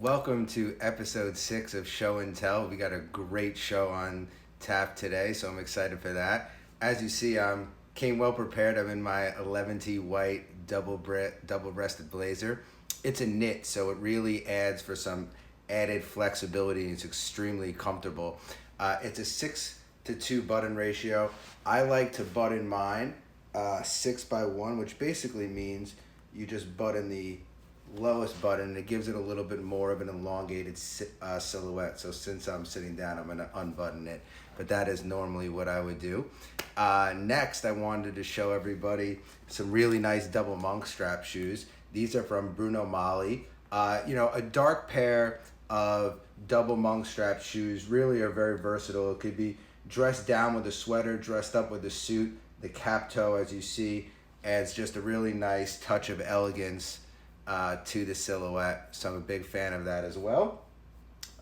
Welcome to episode 6 of Show and Tell. We got a great show on tap today, so I'm excited for that. As you see, came well prepared. I'm in my 11T white double-breasted blazer. It's a knit, so it really adds for some added flexibility. It's extremely comfortable. It's a 6-to-2 button ratio. I like to button mine 6x1, which basically means you just button the lowest button. It gives it a little bit more of an elongated silhouette. So since I'm sitting down, I'm going to unbutton it. But that is normally what I would do. Next, I wanted to show everybody some really nice double monk strap shoes. These are from Bruno Magli. A dark pair of double monk strap shoes really are very versatile. It could be dressed down with a sweater, dressed up with a suit. The cap toe, as you see, adds just a really nice touch of elegance to the silhouette. So I'm a big fan of that as well.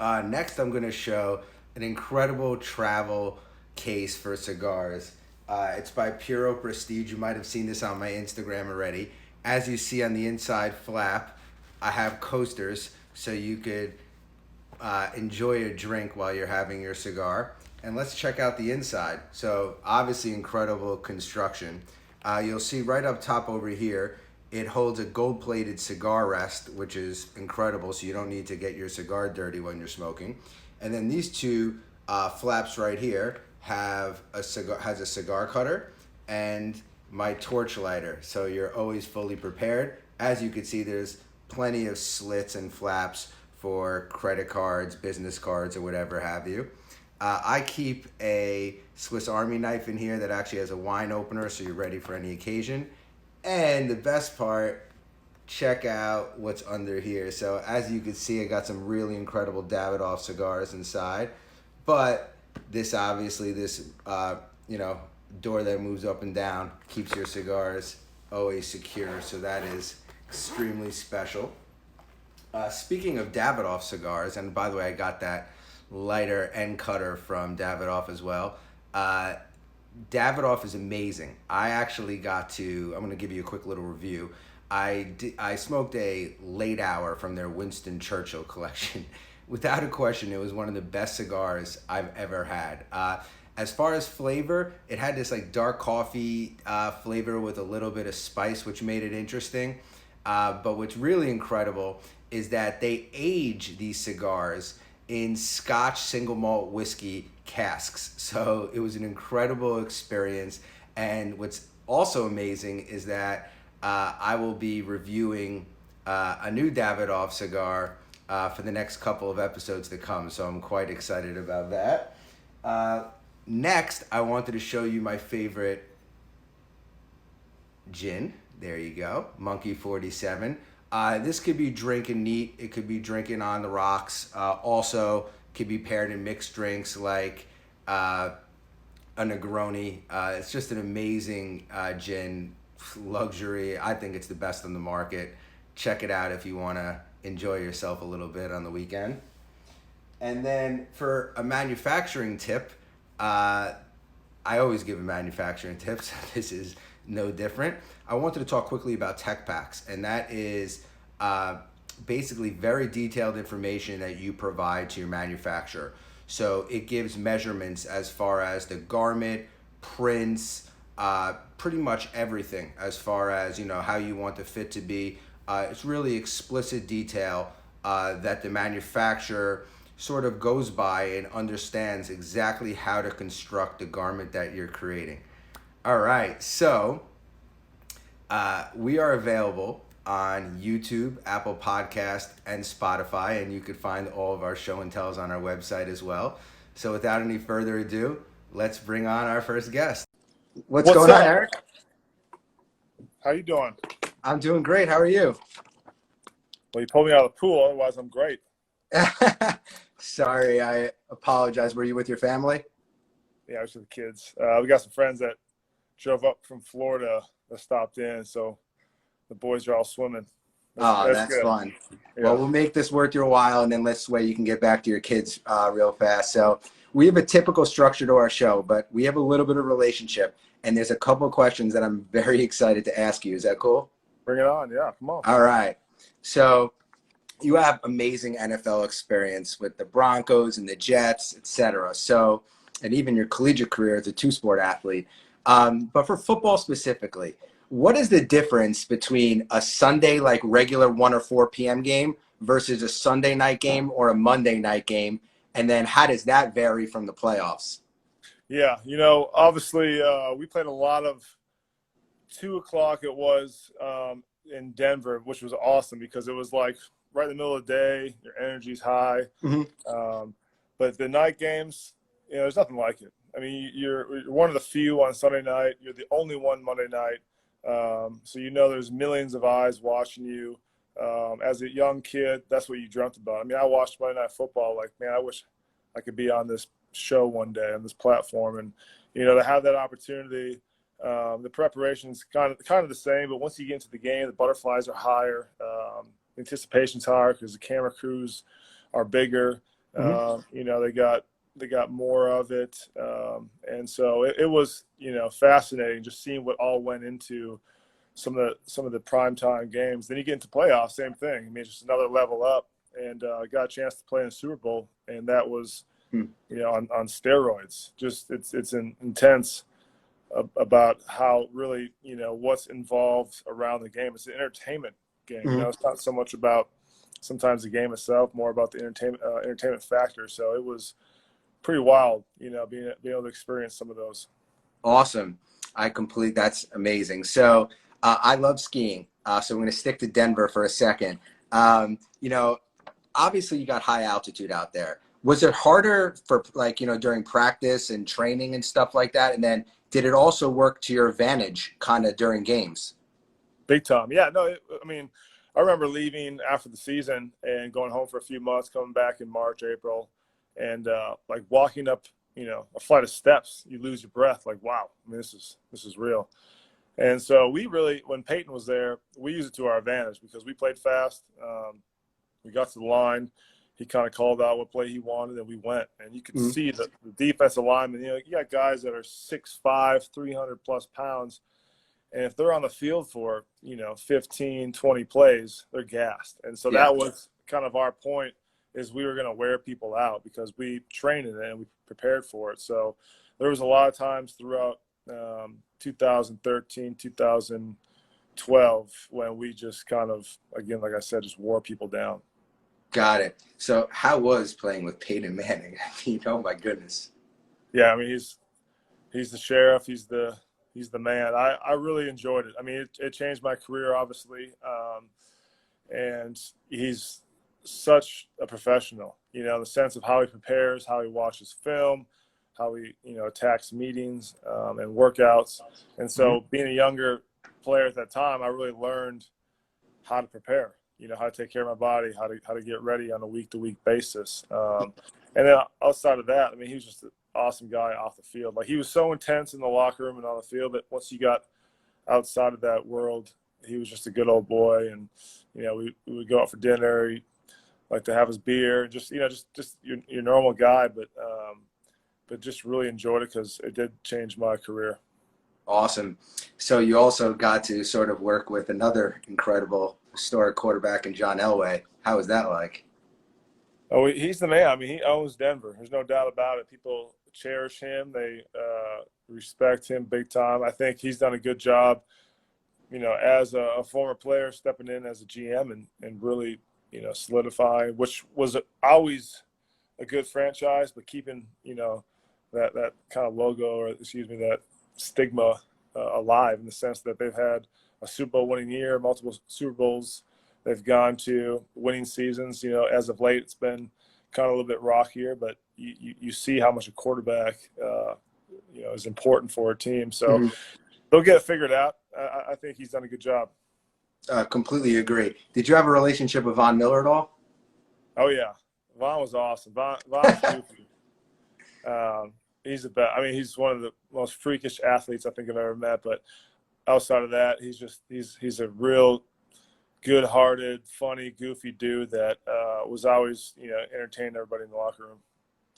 Next, I'm going to show an incredible travel case for cigars. It's by Puro Prestige. You might have seen this on my Instagram already. As you see on the inside flap, I have coasters so you could enjoy a drink while you're having your cigar. And let's check out the inside. So obviously incredible construction. You'll see right up top over here, it holds a gold-plated cigar rest, which is incredible, so you don't need to get your cigar dirty when you're smoking. And then these two flaps right here has a cigar cutter and my torch lighter, so you're always fully prepared. As you can see, there's plenty of slits and flaps for credit cards, business cards, or whatever have you. I keep a Swiss Army knife in here that actually has a wine opener, so you're ready for any occasion. And the best part, check out what's under here. So as you can see, I got some really incredible Davidoff cigars inside. But this obviously, door that moves up and down keeps your cigars always secure. So that is extremely special. Speaking of Davidoff cigars, and by the way, I got that lighter and cutter from Davidoff as well. Davidoff is amazing. I actually I'm going to give you a quick little review. I smoked a late hour from their Winston Churchill collection. Without a question, it was one of the best cigars I've ever had. As far as flavor, it had this like dark coffee flavor with a little bit of spice, which made it interesting. But what's really incredible is that they age these cigars in Scotch single malt whiskey casks. So it was an incredible experience. And what's also amazing is that I will be reviewing a new Davidoff cigar for the next couple of episodes to come. So I'm quite excited about that. Next, I wanted to show you my favorite gin. There you go, Monkey 47. This could be drinking neat. It could be drinking on the rocks. Also, could be paired in mixed drinks like a Negroni. It's just an amazing gin, luxury. I think it's the best on the market. Check it out if you want to enjoy yourself a little bit on the weekend. And then for a manufacturing tip, I always give a manufacturing tip, so this is no different. I wanted to talk quickly about tech packs, and that is basically very detailed information that you provide to your manufacturer. So it gives measurements as far as the garment, prints, pretty much everything as far as how you want the fit to be. It's really explicit detail that the manufacturer sort of goes by and understands exactly how to construct the garment that you're creating. All right, so we are available on YouTube, Apple Podcast, and Spotify, and you can find all of our show and tells on our website as well. So without any further ado, let's bring on our first guest. What's going on, Eric? How you doing? I'm doing great. How are you? Well, you pulled me out of the pool. Otherwise, I'm great. Sorry, I apologize. Were you with your family? Yeah, I was with the kids. We got some friends that drove up from Florida that stopped in, so the boys are all swimming. That's fun. Yeah. Well, we'll make this worth your while, and then this way you can get back to your kids real fast. So we have a typical structure to our show, but we have a little bit of relationship, and there's a couple of questions that I'm very excited to ask you. Is that cool? Bring it on. Yeah, come on. All right. So you have amazing NFL experience with the Broncos and the Jets, etc. So, and even your collegiate career as a two-sport athlete. But for football specifically, what is the difference between a Sunday, like regular 1 or 4 p.m. game versus a Sunday night game or a Monday night game? And then how does that vary from the playoffs? Yeah, obviously we played a lot of 2 o'clock. It was in Denver, which was awesome because it was like right in the middle of the day. Your energy's high. But the night games, there's nothing like it. I mean, you're one of the few on Sunday night. You're the only one Monday night. So there's millions of eyes watching you. As a young kid, that's what you dreamt about. I mean, I watched Monday Night Football like, man, I wish I could be on this show one day on this platform. And, to have that opportunity, the preparation's kind of the same. But once you get into the game, the butterflies are higher. Anticipation's higher because the camera crews are bigger. They got more of it. And so it was, fascinating just seeing what all went into some of the primetime games. Then you get into playoffs, same thing. I mean, it's just another level up, and got a chance to play in the Super Bowl, and that was, on steroids. Just it's intense about how really, what's involved around the game. It's an entertainment game. It's not so much about sometimes the game itself, more about the entertainment factor. So it was pretty wild, being able to experience some of those. Awesome. That's amazing. So I love skiing. So I'm going to stick to Denver for a second. Obviously you got high altitude out there. Was it harder for during practice and training and stuff like that? And then did it also work to your advantage kind of during games? Big time. Yeah, no, I remember leaving after the season and going home for a few months, coming back in March, April, and walking up, a flight of steps, you lose your breath. Like, wow, I mean, this is real. And so we really, when Peyton was there, we used it to our advantage because we played fast. We got to the line. He kind of called out what play he wanted, and we went. And you could see the defensive linemen. You got guys that are 6'5", 300-plus pounds. And if they're on the field for, 15, 20 plays, they're gassed. And so that was kind of our point, is we were going to wear people out because we trained in it and we prepared for it. So there was a lot of times throughout 2013, 2012 when we just kind of, again, like I said, just wore people down. Got it. So how was playing with Peyton Manning? Oh my goodness. Yeah, I mean, he's the sheriff. He's the man. I really enjoyed it. I mean, it changed my career, obviously. And he's such a professional, in the sense of how he prepares, how he watches film, how he, attacks meetings and workouts. And so being a younger player at that time, I really learned how to prepare, how to take care of my body, how to get ready on a week-to-week basis. And then outside of that, I mean, he was just an awesome guy off the field. Like, he was so intense in the locker room and on the field that once you got outside of that world, he was just a good old boy. And, we would go out for dinner. He'd like to have his beer, just your normal guy, but just really enjoyed it because it did change my career. Awesome. So you also got to sort of work with another incredible historic quarterback in John Elway. How was that like? Oh, he's the man. I mean, he owns Denver. There's no doubt about it. People cherish him. They respect him big time. I think he's done a good job, as a former player, stepping in as a GM and really, solidifying, which was always a good franchise, but keeping, that kind of logo, or that stigma alive, in the sense that they've had a Super Bowl winning year, multiple Super Bowls they've gone to, winning seasons. As of late, it's been kind of a little bit rockier, but you see how much a quarterback, is important for a team. So they'll get it figured out. I think he's done a good job. Completely agree. Did you have a relationship with Von Miller at all? Oh, yeah. Von was awesome. Von's goofy. He's the best. I mean, he's one of the most freakish athletes I think I've ever met. But outside of that, he's a real good-hearted, funny, goofy dude that was always, entertaining everybody in the locker room.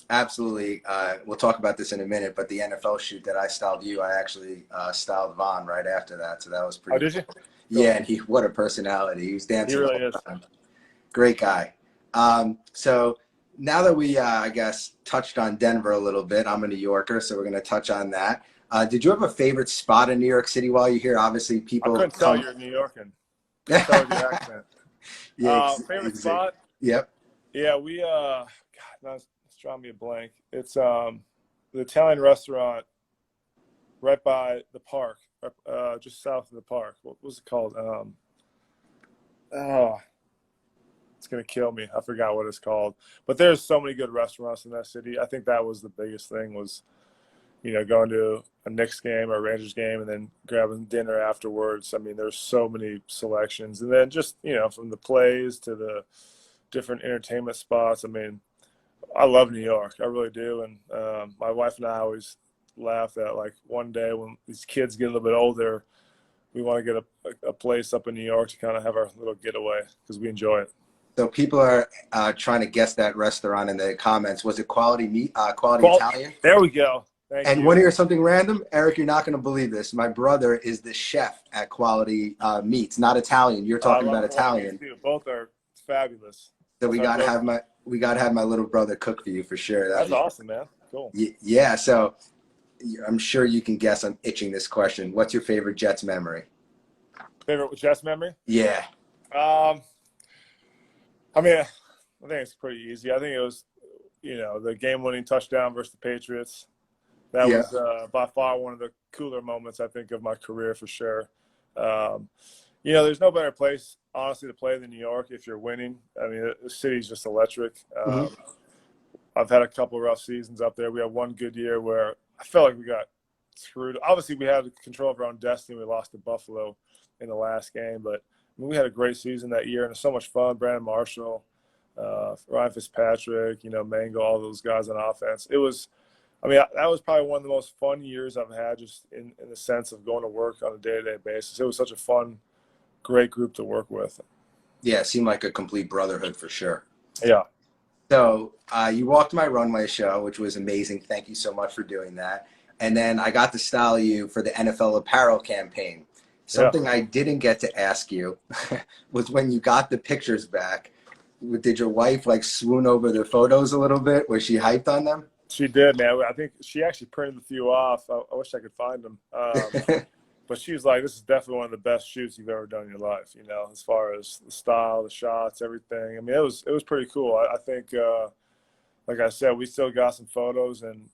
Absolutely. We'll talk about this in a minute, but the NFL shoot that I styled you, I actually styled Von right after that. So that was pretty. Oh, did you? Yeah, and what a personality. He was dancing he really all is. the time. Great guy. So now that we, I guess, touched on Denver a little bit, I'm a New Yorker, so we're going to touch on that. Did you have a favorite spot in New York City while you're here? Obviously, I people couldn't tell come. you're New Yorker. Couldn't tell with your accent. Yeah, Favorite spot? Yep. Yeah, God, now it's drawing me a blank. It's the Italian restaurant right by the park, just south of the park. What was it called? Oh, it's gonna kill me. I forgot what it's called. But there's so many good restaurants in that city. I think that was the biggest thing was, going to a Knicks game or a Rangers game and then grabbing dinner afterwards. I mean, there's so many selections. And then just, from the plays to the different entertainment spots. I mean, I love New York. I really do. And my wife and I always laugh that, like, one day when these kids get a little bit older, we want to get a place up in New York to kind of have our little getaway because we enjoy it. So people are trying to guess that restaurant in the comments. Was it Quality Meat, Quality Italian? There we go. Thank you. Want to hear something random? Eric, you're not going to believe this. My brother is the chef at Quality Meats, not Italian. You're talking about Italian. Both are fabulous. So we got to have my little brother cook for you for sure. That's awesome, man. Cool. Yeah. So I'm sure you can guess. I'm itching this question. What's your favorite Jets memory? Favorite Jets memory? Yeah. I mean, I think it's pretty easy. I think it was, the game-winning touchdown versus the Patriots. That was by far one of the cooler moments, I think, of my career for sure. There's no better place, honestly, to play than New York if you're winning. I mean, the city's just electric. I've had a couple rough seasons up there. We had one good year where I felt like we got screwed. Obviously, we had control of our own destiny. We lost to Buffalo in the last game, but we had a great season that year, and it was so much fun. Brandon Marshall, Ryan Fitzpatrick, Mango, all those guys on offense. That was probably one of the most fun years I've had, just in the sense of going to work on a day-to-day basis. It was such a fun, great group to work with. Yeah, it seemed like a complete brotherhood for sure. Yeah. So you walked my runway show, which was amazing. Thank you so much for doing that. And then I got to style you for the NFL apparel campaign. Something I didn't get to ask you was when you got the pictures back, did your wife swoon over the photos a little bit? Was she hyped on them? She did, man. I think she actually printed a few off. I wish I could find them. But she was like, this is definitely one of the best shoots you've ever done in your life, as far as the style, the shots, everything. I mean, it was pretty cool. I think, like I said, we still got some photos, and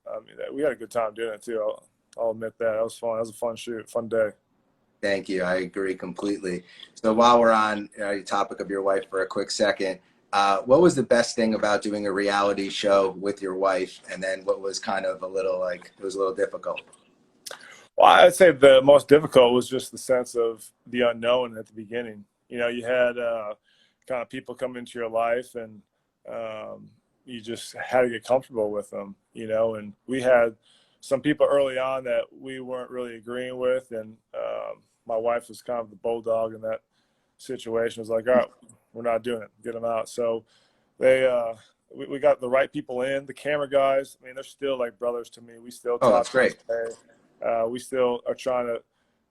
we had a good time doing it too. I'll admit that. It was fun. It was a fun shoot, fun day. Thank you. I agree completely. So while we're on the topic of your wife for a quick second, what was the best thing about doing a reality show with your wife? And then what was kind of it was a little difficult? Well, I'd say the most difficult was just the sense of the unknown at the beginning. You had kind of people come into your life, and you just had to get comfortable with them, and we had some people early on that we weren't really agreeing with, and my wife was kind of the bulldog in that situation. It was like, all right, we're not doing it. Get them out. So we got the right people in. The camera guys, they're still like brothers to me. We still talk. That's great. We still are trying to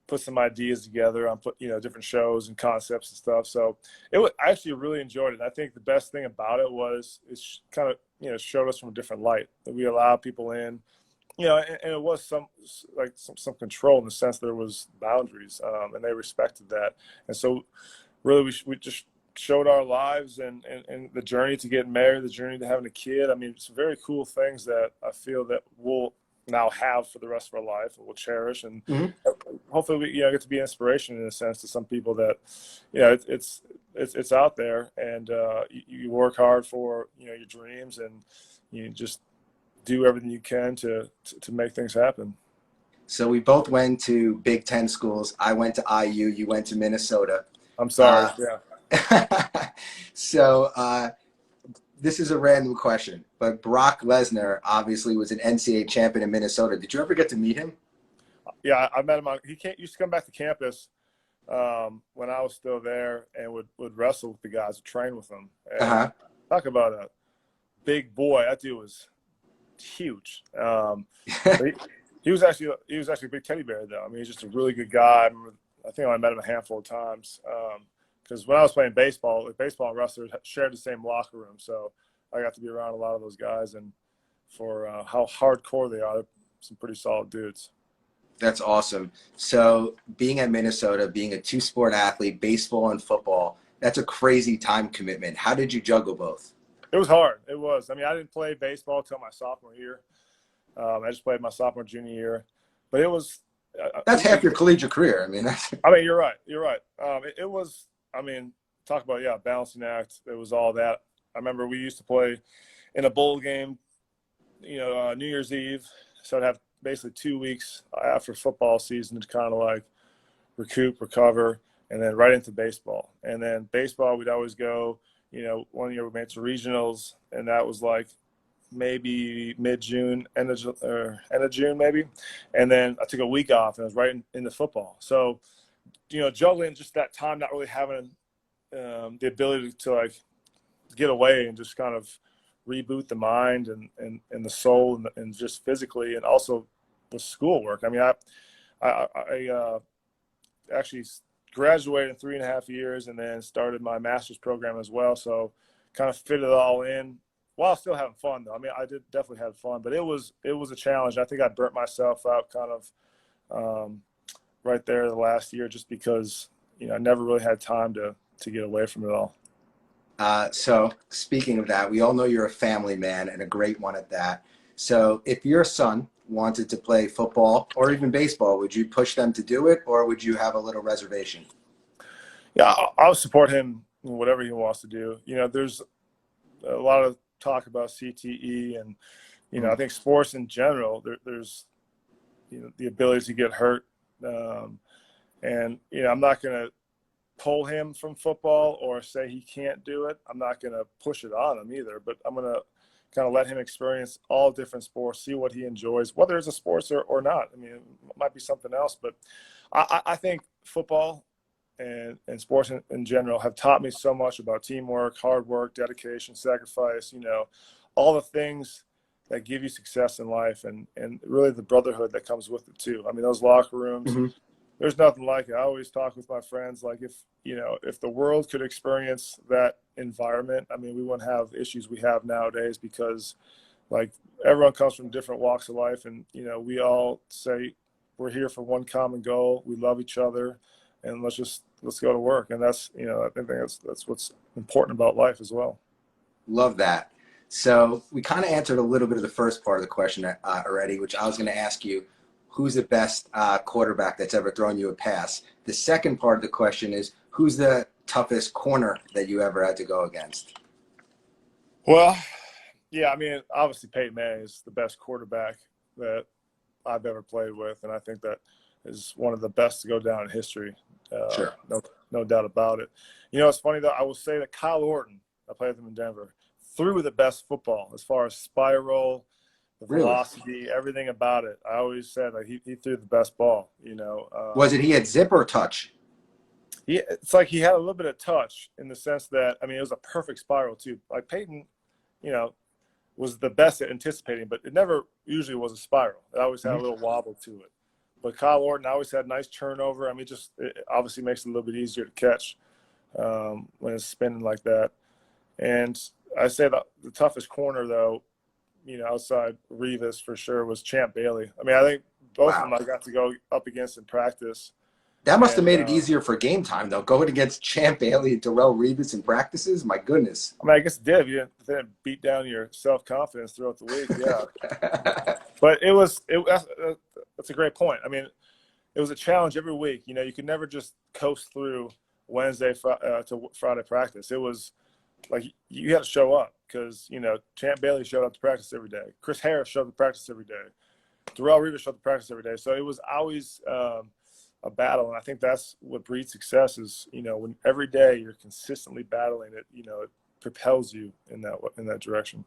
put some ideas together on different shows and concepts and stuff. So I actually really enjoyed it. I think the best thing about it was it's kind of showed us from a different light, that we allow people in. And it was some control in the sense there was boundaries, and they respected that. And so really we just showed our lives and the journey to getting married, the journey to having a kid. It's very cool things that I feel that we'll now have for the rest of our life and we'll cherish. And hopefully we get to be inspiration in a sense to some people that, it's out there, and you work hard for, your dreams, and you just do everything you can to make things happen. So we both went to Big Ten schools. I went to IU. You went to Minnesota. I'm sorry. Yeah. So this is a random question, but Brock Lesnar obviously was an NCAA champion in Minnesota. Did you ever get to meet him? Yeah, I met him. He used to come back to campus when I was still there, and would wrestle with the guys, train with them. And talk about a big boy. That dude was huge. He was actually a big teddy bear, though. He's just a really good guy. I think I met him a handful of times. because when I was playing baseball, baseball and wrestlers shared the same locker room. So I got to be around a lot of those guys, and for how hardcore they are, they're some pretty solid dudes. That's awesome. So being at Minnesota, being a two-sport athlete, baseball and football, that's a crazy time commitment. How did you juggle both? It was hard. It was. I mean, I didn't play baseball until my sophomore year. I just played my sophomore, junior year. But it was – That's half your collegiate career. I mean, that's – I mean, you're right. You're right. It was – I mean, talk about, balancing act. It was all that. I remember we used to play in a bowl game, New Year's Eve. So I'd have basically 2 weeks after football season to kind of like recoup, recover, and then right into baseball. And then baseball, we'd always go, 1 year we made it to regionals, and that was like maybe mid-June, end of June maybe. And then I took a week off, and I was right into football. So, juggling just that time, not really having the ability to like get away and just kind of reboot the mind and the soul and just physically, and also the schoolwork. I mean, I actually graduated in 3.5 years and then started my master's program as well. So kind of fit it all in while still having fun though. I mean, I did definitely have fun, but it was a challenge. I think I burnt myself out kind of right there the last year, just because, I never really had time to get away from it all. So speaking of that, we all know you're a family man and a great one at that. So if your son wanted to play football or even baseball, would you push them to do it, or would you have a little reservation? Yeah, I'll support him in whatever he wants to do. There's a lot of talk about CTE, and I think sports in general, there's the ability to get hurt, and I'm not going to pull him from football or say he can't do it. I'm not going to push it on him either, but I'm going to kind of let him experience all different sports, see what he enjoys, whether it's a sports or not. I mean, it might be something else, but I think football and sports in general have taught me so much about teamwork, hard work, dedication, sacrifice, all the things that give you success in life, and really the brotherhood that comes with it too. I mean, those locker rooms, Mm-hmm. There's nothing like it. I always talk with my friends, like if the world could experience that environment, I mean, we wouldn't have issues we have nowadays, because like everyone comes from different walks of life, and we all say we're here for one common goal. We love each other, and let's go to work. And that's I think that's what's important about life as well. Love that. So we kind of answered a little bit of the first part of the question already, which I was going to ask you, who's the best quarterback that's ever thrown you a pass? The second part of the question is, who's the toughest corner that you ever had to go against? Well, yeah, I mean, obviously Peyton Manning is the best quarterback that I've ever played with, and I think that is one of the best to go down in history. Sure. No doubt about it. It's funny though, I will say that Kyle Orton, I played with him in Denver, threw the best football as far as spiral, the velocity, everything about it. I always said like he threw the best ball. Was it he had zip or touch? It's like he had a little bit of touch in the sense that, I mean, it was a perfect spiral too. Like Peyton, was the best at anticipating, but it never usually was a spiral. It always had a little wobble to it. But Kyle Orton always had nice turnover. I mean, it obviously makes it a little bit easier to catch when it's spinning like that. And I say the toughest corner though, outside Revis for sure, was Champ Bailey. I mean, I think both of them I got to go up against in practice. That must have made it easier for game time, though, going against Champ Bailey and Darrelle Revis in practices. My goodness. I mean, I guess it did. If you didn't beat down your self-confidence throughout the week, yeah. But that's a great point. I mean, it was a challenge every week. You could never just coast through Wednesday to Friday practice. It was like you had to show up because, Champ Bailey showed up to practice every day. Chris Harris showed up to practice every day. Darrelle Revis showed up to practice every day. So it was always a battle, and I think that's what breeds success is, when every day you're consistently battling it, it propels you in that direction.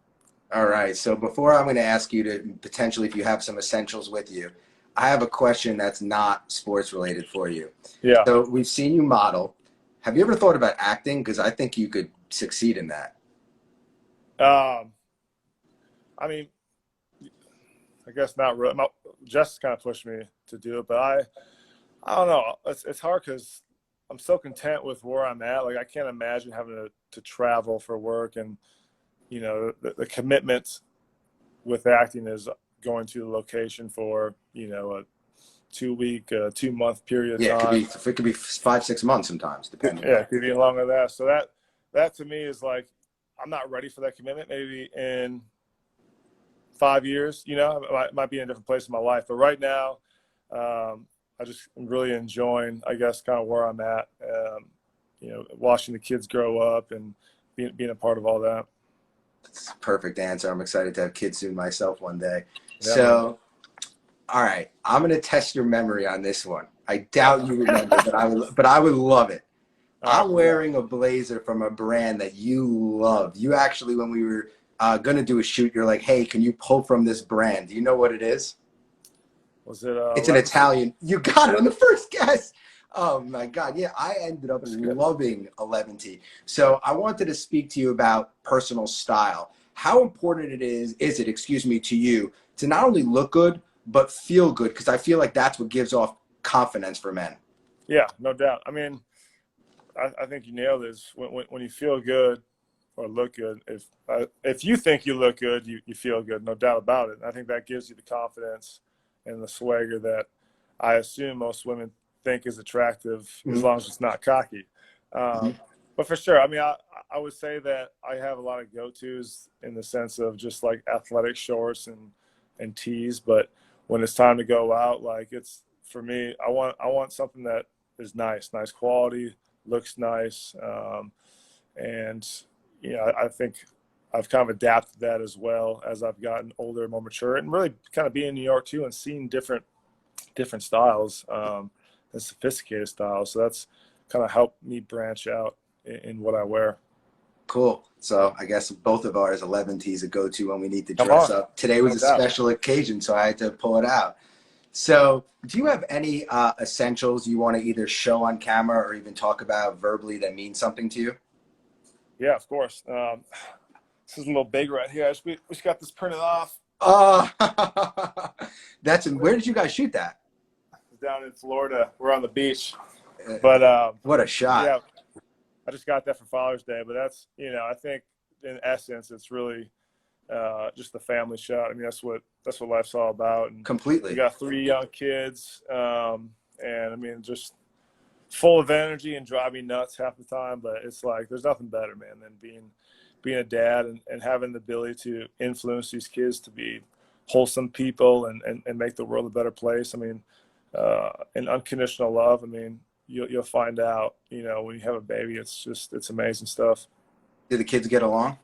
All right. So before I'm going to ask you to potentially, if you have some essentials with you, I have a question that's not sports related for you. Yeah. So we've seen you model. Have you ever thought about acting? Because I think you could succeed in that. I mean, I guess not really. Jess kind of pushed me to do it, but I don't know. It's hard because I'm so content with where I'm at. Like I can't imagine having to travel for work, and you know the commitment with acting is going to the location for a 2-week, 2-month period of Yeah, time. it could be 5-6 months sometimes, depending. Yeah, it could be longer than that. So that to me is like, I'm not ready for that commitment. Maybe in 5 years, I might be in a different place in my life. But right now, I just am really enjoying, I guess, kind of where I'm at. Watching the kids grow up and being a part of all that. That's a perfect answer. I'm excited to have kids soon myself one day. Yeah, so, all right, I'm gonna test your memory on this one. I doubt you remember, but I would love it. I'm wearing a blazer from a brand that you love. You actually, when we were gonna do a shoot, you're like, "Hey, can you pull from this brand?" Do you know what it is? Was it? It's an Italian. You got it on the first guess. Oh my God. Yeah, I ended up loving 11T. So I wanted to speak to you about personal style. How important it is it, excuse me, to you to not only look good, but feel good? Because I feel like that's what gives off confidence for men. Yeah, no doubt. I mean, I think you nailed this. When you feel good or look good, if you think you look good, you feel good, no doubt about it. And I think that gives you the confidence and the swagger that I assume most women think is attractive, as long as it's not cocky. But for sure, I mean, I would say that I have a lot of go-tos in the sense of just like athletic shorts and tees. But when it's time to go out, like it's, for me, I want something that is nice quality, looks nice. And, I think I've kind of adapted that as well as I've gotten older, more mature, and really kind of being in New York too and seeing different styles and sophisticated styles. So that's kind of helped me branch out in what I wear. Cool. So I guess both of ours 11T is a go-to when we need to dress up. Today was a special occasion, so I had to pull it out. So do you have any essentials you want to either show on camera or even talk about verbally that mean something to you? Yeah, of course. This is a little big right here. We just got this printed off. Oh, where did you guys shoot that? Down in Florida. We're on the beach. But what a shot. Yeah, I just got that for Father's Day. But that's, I think in essence, it's really just the family shot. I mean, that's what life's all about. And completely. We got 3 young kids. And I mean, just full of energy and drive me nuts half the time. But it's like, there's nothing better, man, than being a dad and having the ability to influence these kids to be wholesome people and make the world a better place. I mean, in unconditional love, I mean, you'll find out, when you have a baby, it's amazing stuff. Do the kids get along?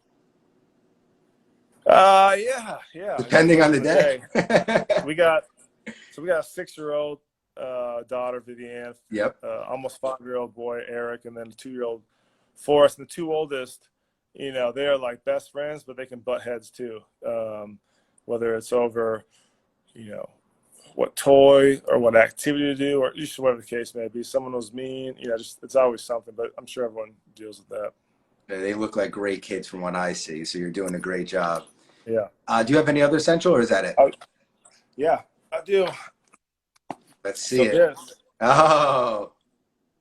Yeah. Depending on the day. we got a 6-year-old daughter, Vivienne. Yep. Almost 5-year-old boy, Eric, and then a 2-year-old Forrest. And the 2 oldest, they're like best friends, but they can butt heads too. Whether it's over, what toy or what activity to do, or just whatever the case may be. Someone was mean, it's always something, but I'm sure everyone deals with that. They look like great kids from what I see, so you're doing a great job. Yeah. Do you have any other essential, or is that it? Yeah, I do. Let's see it.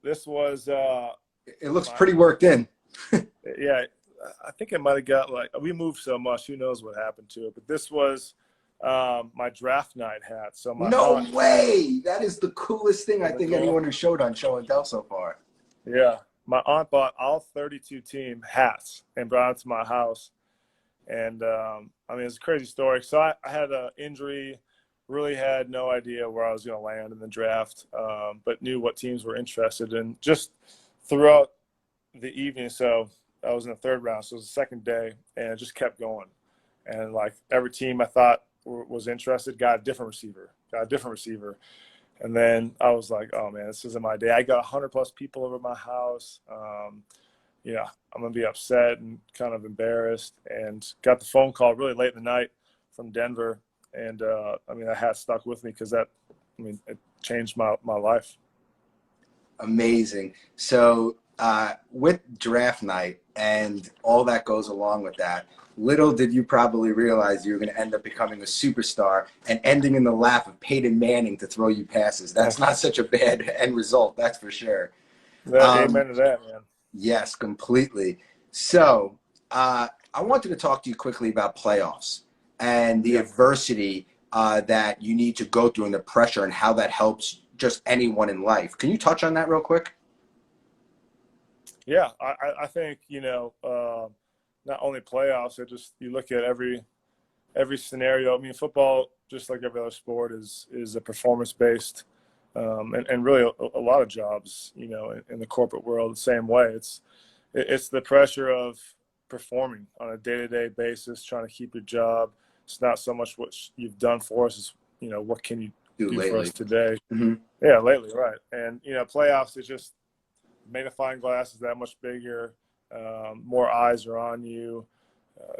This was it looks pretty worked in. Yeah, I think it might have got, like, we moved so much, who knows what happened to it. But this was my draft night hat. So no way! That is the coolest thing I think anyone has showed on Show and Tell so far. Yeah, my aunt bought all 32 team hats and brought them to my house. And I mean, it's a crazy story. So I had an injury, really had no idea where I was going to land in the draft, but knew what teams were interested in just throughout the evening. So I was in the 3rd round, so it was the 2nd day, and it just kept going. And like every team I thought was interested got a different receiver. And then I was like, oh man, this isn't my day. I got 100+ people over my house. Yeah, I'm gonna be upset and kind of embarrassed. And got the phone call really late in the night from Denver, and I mean, that hat stuck with me because it changed my life. Amazing. So with draft night and all that goes along with that, little did you probably realize you were going to end up becoming a superstar and ending in the lap of Peyton Manning to throw you passes. That's not such a bad end result, that's for sure. Amen to that, man. Yes, completely. So I wanted to talk to you quickly about playoffs and the Yeah. adversity that you need to go through and the pressure and how that helps just anyone in life. Can you touch on that real quick? Yeah, I think, not only playoffs, you look at every scenario. I mean, football, just like every other sport, is a performance based, and really a lot of jobs, in the corporate world, the same way. It's the pressure of performing on a day to day basis, trying to keep your job. It's not so much what you've done for us; it's what can you Do do for us lately. today? Hmm. Yeah, lately, right? And playoffs is just magnifying glass is that much bigger. More eyes are on you.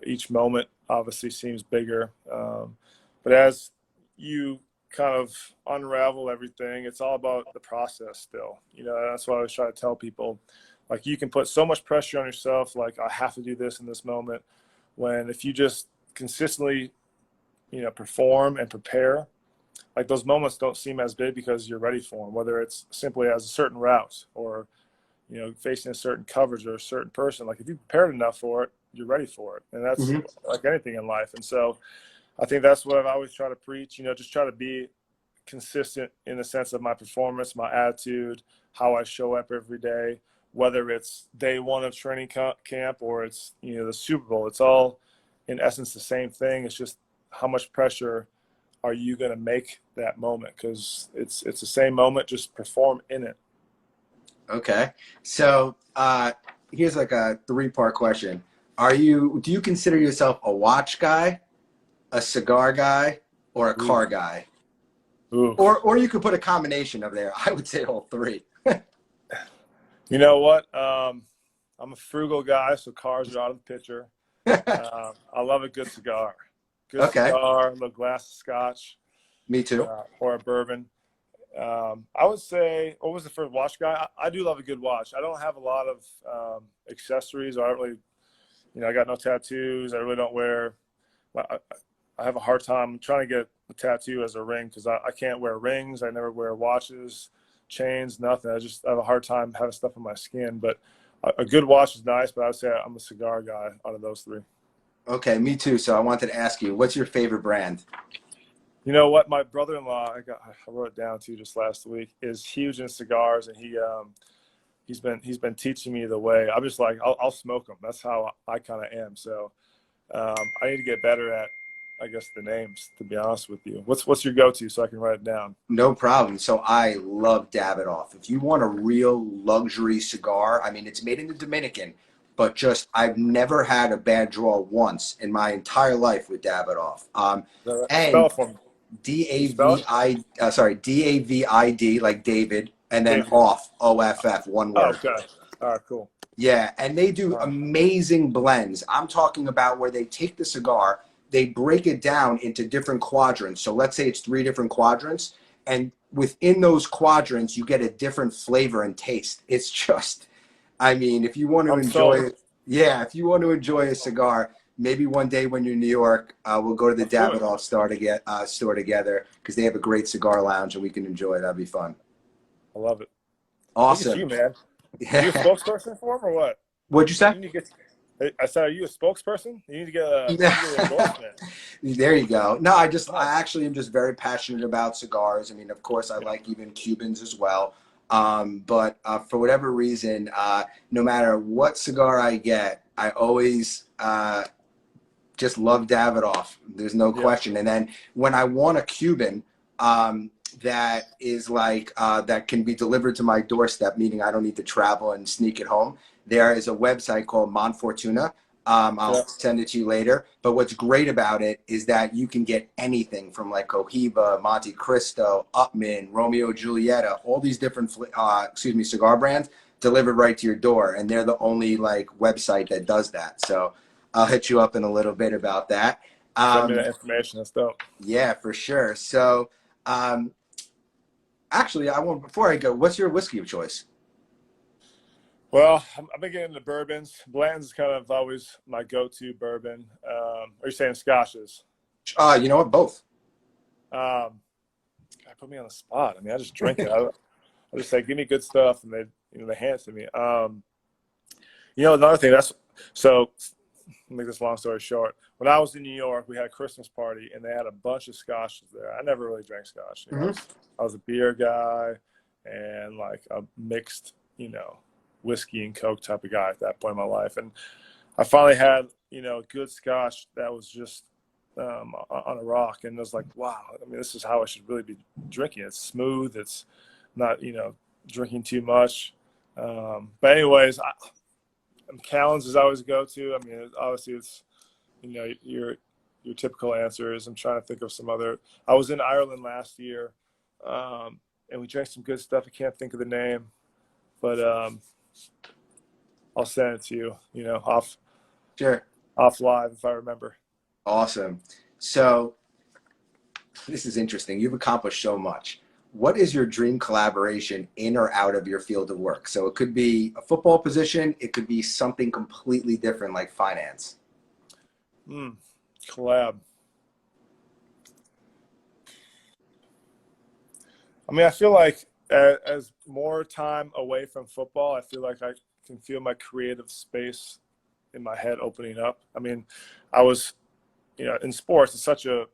Each moment obviously seems bigger. But as you kind of unravel everything, it's all about the process still. That's what I always try to tell people. Like, you can put so much pressure on yourself, like, I have to do this in this moment, when if you just consistently, perform and prepare, like, those moments don't seem as big because you're ready for them, whether it's simply as a certain route or facing a certain coverage or a certain person. Like, if you prepared enough for it, you're ready for it. And that's Hmm. like anything in life. And so I think that's what I've always tried to preach, just try to be consistent in the sense of my performance, my attitude, how I show up every day, whether it's day one of training camp or it's, the Super Bowl. It's all in essence the same thing. It's just how much pressure are you going to make that moment? Because it's the same moment, just perform in it. Okay. So here's like a three-part question. Do you consider yourself a watch guy, a cigar guy, or a Ooh. car guy? Ooh. Or you could put a combination of there. I would say all three. You know what? I'm a frugal guy, so cars are out of the picture. I love a good cigar. Good Okay. cigar, a little glass of scotch, Me too. or a bourbon. I would say, what was the first watch guy? I do love a good watch. I don't have a lot of accessories. I don't really, I got no tattoos. I really don't wear. I have a hard time trying to get a tattoo as a ring because I can't wear rings. I never wear watches, chains, nothing. I have a hard time having stuff on my skin. But a good watch is nice, but I would say I'm a cigar guy out of those three. Okay, me too. So I wanted to ask you, what's your favorite brand? You know what? My brother-in-law, I wrote it down too just last week, is huge in cigars, and he's been teaching me the way. I'm just like, I'll smoke them. That's how I kind of am. So I need to get better at, I guess, the names. To be honest with you, what's your go-to so I can write it down? No problem. So I love Davidoff. If you want a real luxury cigar, I mean, it's made in the Dominican, but just I've never had a bad draw once in my entire life with Davidoff. Spell And it for me. You spell it? David, like David, and then David. off, OFF, one Oh, word. okay. All right, cool. Yeah, and they do All right. amazing blends. I'm talking about where they take the cigar, they break it down into different quadrants. So let's say it's three different quadrants, and within those quadrants, you get a different flavor and taste. It's just, I mean, if you want to I'm enjoy sold. it, yeah, if you want to enjoy a cigar, maybe one day when you're in New York, we'll go to the Let's do it. Davidoff store together because they have a great cigar lounge and we can enjoy it. That'd be fun. I love it. Look at Awesome. you, man. Are you a Yeah. spokesperson for him or what? What'd you say? You need to get. I said, are you a spokesperson? You need to get an endorsement. There you go. No, I Nice. actually am just very passionate about cigars. I mean, of course, I like even Cubans as well. But for whatever reason, no matter what cigar I get, I always just love Davidoff. There's no Yeah. question. And then when I want a Cuban that is like that can be delivered to my doorstep, meaning I don't need to travel and sneak it home, there is a website called Monfortuna. Yeah. I'll send it to you later. But what's great about it is that you can get anything from like Cohiba, Monte Cristo, Upman, Romeo Julieta, all these different cigar brands delivered right to your door, and they're the only like website that does that. So I'll hit you up in a little bit about that. Send me that information. That's dope. Yeah, for sure. So um, actually, before I go, what's your whiskey of choice? Well, I've been getting into bourbons. Blanton's kind of always my go-to bourbon. Are you saying scotches? You know what? Both. God, put me on the spot. I mean, I just drink it. I just say, give me good stuff, and they hand it to me. Another thing so make this long story short. When I was in New York, we had a Christmas party, and they had a bunch of scotches there. I never really drank scotch. I was a beer guy and like a mixed, whiskey and Coke type of guy at that point in my life. And I finally had, good scotch that was just on a rock. And I was like, wow, I mean, this is how I should really be drinking. It's smooth. It's not, drinking too much. But anyways, Callan's is always a go-to. I mean, obviously it's, your typical answers. I'm trying to think of some other. I was in Ireland last year, and we drank some good stuff. I can't think of the name, but I'll send it to you. Off live if I remember. Awesome. So this is interesting. You've accomplished so much. What is your dream collaboration in or out of your field of work? So it could be a football position. It could be something completely different like finance. Collab. I mean, I feel like as more time away from football, I feel like I can feel my creative space in my head opening up. I mean, I was, in sports, it's such a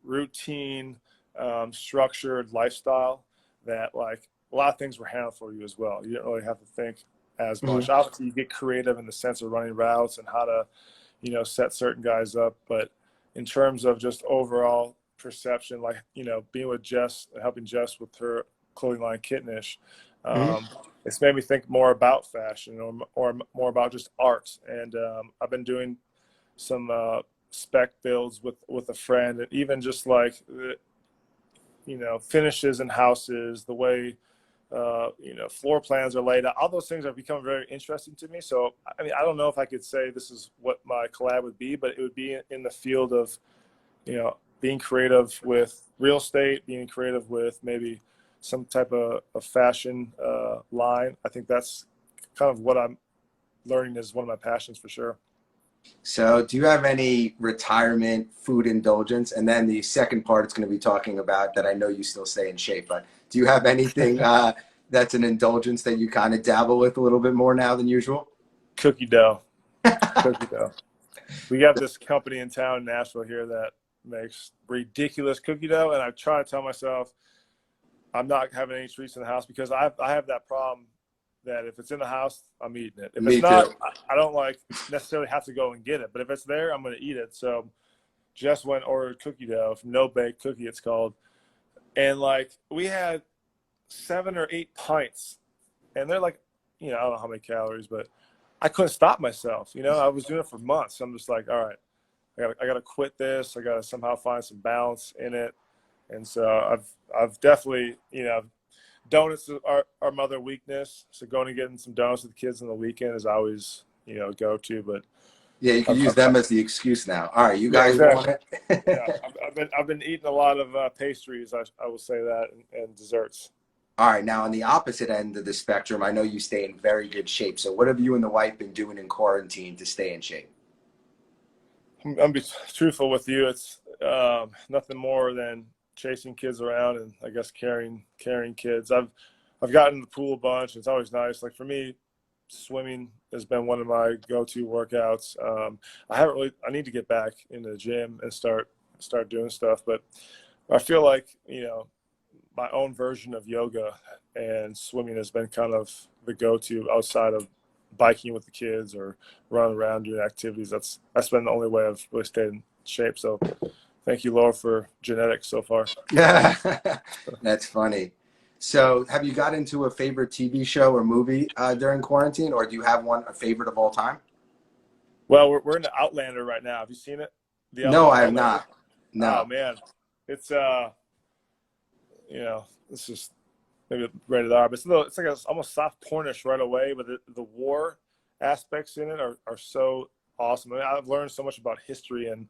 routine, structured lifestyle that a lot of things were handled for you as well. You didn't really have to think as much. Mm-hmm. Obviously, you get creative in the sense of running routes and how to, set certain guys up. But in terms of just overall perception, being with Jess, helping Jess with her clothing line Kittenish, it's made me think more about fashion or more about just art. And I've been doing some spec builds with a friend, and even just finishes in houses, the way floor plans are laid out. All those things have become very interesting to me. So, I mean, I don't know if I could say this is what my collab would be, but it would be in the field of, being creative with real estate, being creative with maybe some type of fashion line. I think that's kind of what I'm learning is one of my passions for sure. So do you have any retirement food indulgence? And then the second part it's going to be talking about that I know you still stay in shape, but do you have anything that's an indulgence that you kind of dabble with a little bit more now than usual? Cookie dough. Cookie dough. We have this company in town in Nashville here that makes ridiculous cookie dough, and I try to tell myself I'm not having any treats in the house because I have that problem that if it's in the house, I'm eating it. If it's not, I don't necessarily have to go and get it. But if it's there, I'm going to eat it. So just went and ordered cookie dough, no bake cookie it's called. And we had 7 or 8 pints. And they're I don't know how many calories, but I couldn't stop myself. I was doing it for months. I'm just all right, I got to quit this. I got to somehow find some balance in it. And so I've definitely, donuts are my other weakness. So going and getting some donuts with the kids on the weekend is always, go to. But yeah, you can use them as the excuse now. All right, you guys want it? Yeah, I've been eating a lot of pastries. I will say that, and desserts. All right, now on the opposite end of the spectrum, I know you stay in very good shape. So what have you and the wife been doing in quarantine to stay in shape? I'm be truthful with you. It's nothing more than chasing kids around and I guess carrying kids. I've gotten in the pool a bunch. It's always nice. For me, swimming has been one of my go-to workouts. I need to get back into the gym and start doing stuff, but I feel my own version of yoga and swimming has been kind of the go-to outside of biking with the kids or running around doing activities. That's been the only way I've really stayed in shape. So thank you, Laura, for genetics so far. Yeah, that's funny. So have you got into a favorite TV show or movie during quarantine, or do you have a favorite of all time? Well, we're in the Outlander right now. Have you seen it? No, I have not. No. Oh, man. It's, it's just maybe rated R, but it's almost soft pornish right away, but the war aspects in it are so awesome. I mean, I've learned so much about history and,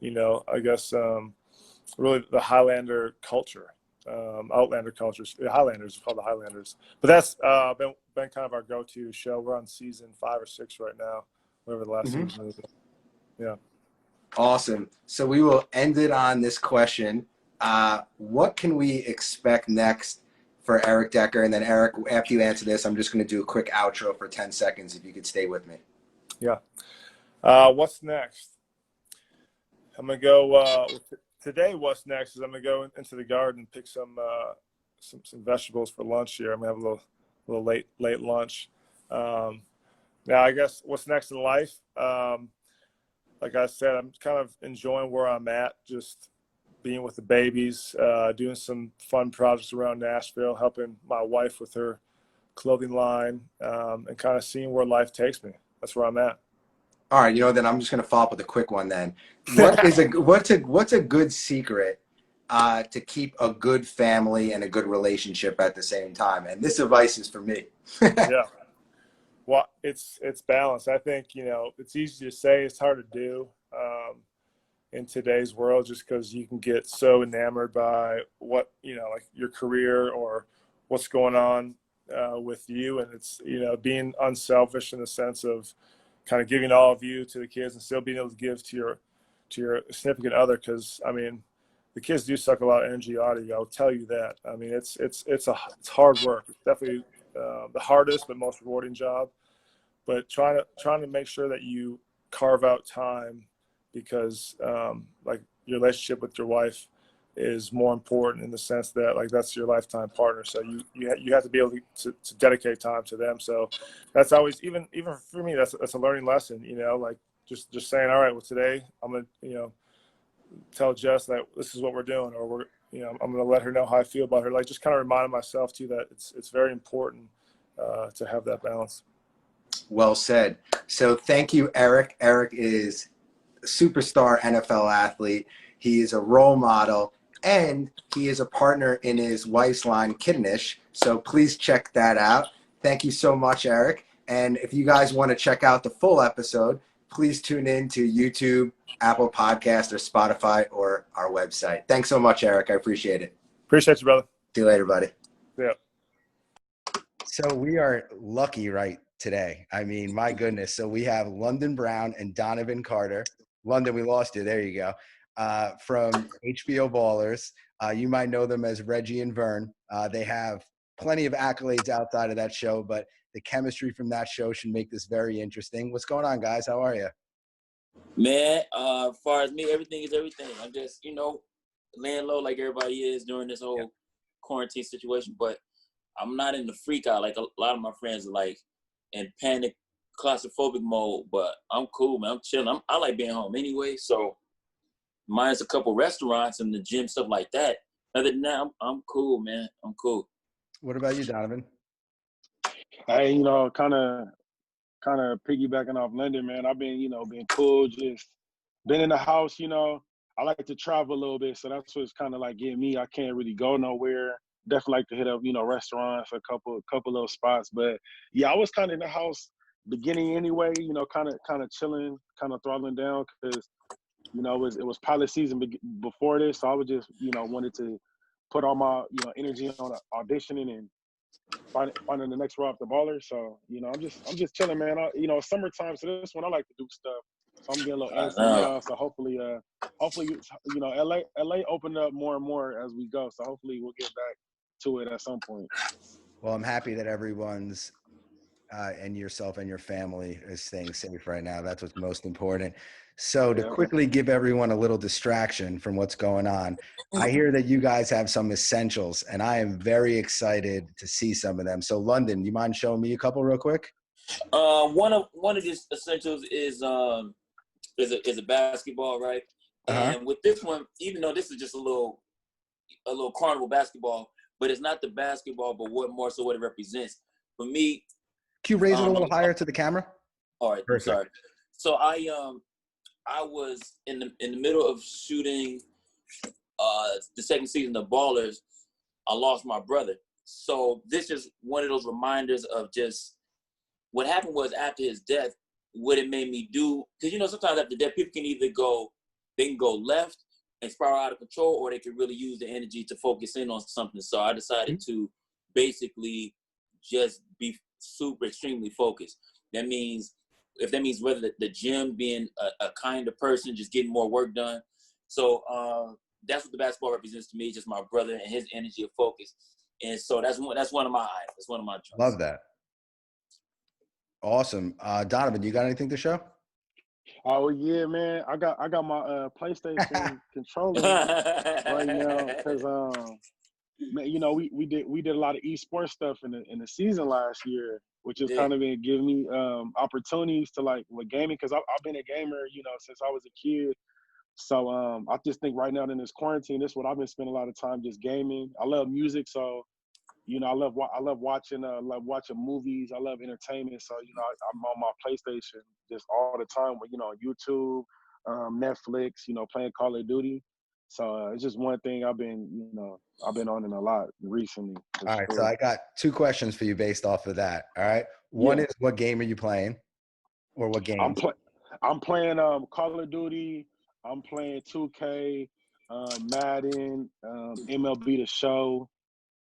I guess really the Highlander culture, Outlander cultures. The Highlanders are called the Highlanders. But that's been kind of our go-to show. We're on season 5 or 6 right now, whatever the last season is. Yeah. Awesome. So we will end it on this question. What can we expect next for Eric Decker. And then Eric, after you answer this, I'm just going to do a quick outro for 10 seconds if you could stay with me. Yeah. What's next? I'm going to go today. What's next is I'm going to go into the garden and pick some vegetables for lunch here. I'm going to have a little late lunch. Now, I guess what's next in life? Like I said, I'm kind of enjoying where I'm at, just being with the babies, doing some fun projects around Nashville, helping my wife with her clothing line, and kind of seeing where life takes me. That's where I'm at. All right, then I'm just going to follow up with a quick one then. What's a good secret to keep a good family and a good relationship at the same time? And this advice is for me. Yeah. Well, it's balance. I think, it's easy to say, it's hard to do in today's world, just because you can get so enamored by what, like your career or what's going on with you. And it's, being unselfish in the sense of kind of giving all of you to the kids and still being able to give to your significant other. Because, the kids do suck a lot of energy out of you. I'll tell you that. It's hard work. It's definitely the hardest but most rewarding job. But trying to make sure that you carve out time, because like your relationship with your wife is more important in the sense that like that's your lifetime partner. So you have to be able to dedicate time to them. So that's always, even for me, that's a learning lesson. Like just saying, all right, well today I'm gonna tell Jess that this is what we're doing, or I'm gonna let her know how I feel about her. Like just kind of reminding myself too that it's very important to have that balance. Well said. So thank you, Eric. Eric is a superstar NFL athlete. He is a role model, and he is a partner in his wife's line, Kittenish. So please check that out. Thank you so much, Eric. And if you guys want to check out the full episode, please tune in to YouTube, Apple Podcast, or Spotify, or our website. Thanks so much, Eric. I appreciate it. Appreciate you, brother. See you later, buddy. Yeah. So we are lucky right today. My goodness. So we have London Brown and Donovan Carter. London, we lost you. There you go. From HBO Ballers. You might know them as Reggie and Vern. They have plenty of accolades outside of that show, but the chemistry from that show should make this very interesting. What's going on, guys? How are you? Man, as far as me, everything is everything. I'm just, laying low like everybody is during this whole quarantine situation, but I'm not in the freak out like a lot of my friends are like in panic claustrophobic mode, but I'm cool, man. I'm chilling. I like being home anyway, so mine's a couple restaurants and the gym, stuff like that. Other than that, I'm cool, man. I'm cool. What about you, Donovan? Hey, kind of piggybacking off London, man. I've been, been cool, just been in the house, I like to travel a little bit, so that's what's kind of like getting me. I can't really go nowhere. Definitely like to hit up, restaurants, a couple little spots. But yeah, I was kind of in the house beginning anyway, kind of chilling, kind of throttling down because, it was pilot season before this, so I was just, wanted to put all my, energy on auditioning and finding the next Rob the Baller. So, I'm just chilling, man. Summertime, so this one I like to do stuff. So I'm getting a little antsy now. So hopefully, LA open up more and more as we go. So hopefully we'll get back to it at some point. Well, I'm happy that everyone's and yourself and your family is staying safe right now. That's what's most important. So to quickly give everyone a little distraction from what's going on, I hear that you guys have some essentials, and I am very excited to see some of them. So London, you mind showing me a couple real quick? One of these essentials is a basketball, right? And with this one, even though this is just a little carnival basketball, but it's not the basketball, but what it represents. For me, can you raise it a little higher to the camera? All right, I'm sorry. So I was in the middle of shooting the second season of Ballers. I lost my brother. So this is one of those reminders of just what happened was after his death, what it made me do. Because, sometimes after death, people can either go left and spiral out of control, or they can really use the energy to focus in on something. So I decided to basically just be super extremely focused. That means whether the gym, being a kinder person, just getting more work done. So that's what the basketball represents to me, just my brother and his energy of focus. And so that's one of my eyes. That's one of my jumps. Love that. Awesome. Donovan, you got anything to show? Oh yeah, man. I got my PlayStation controller right now because man, you know, we did a lot of esports stuff in the season last year, which has kind of been giving me opportunities to like with gaming because I've been a gamer, you know, since I was a kid. So I just think right now in this quarantine, this is what I've been spending a lot of time just gaming. I love music, so you know, I love watching movies. I love entertainment. So you know, I'm on my PlayStation just all the time with, you know, YouTube, Netflix, you know, playing Call of Duty. So it's just one thing I've been on in a lot recently. All right, Sure. so I got 2 questions for you based off of that. All right, one is what game are you playing, or what games? I'm playing Call of Duty. I'm playing 2K, Madden, MLB The Show.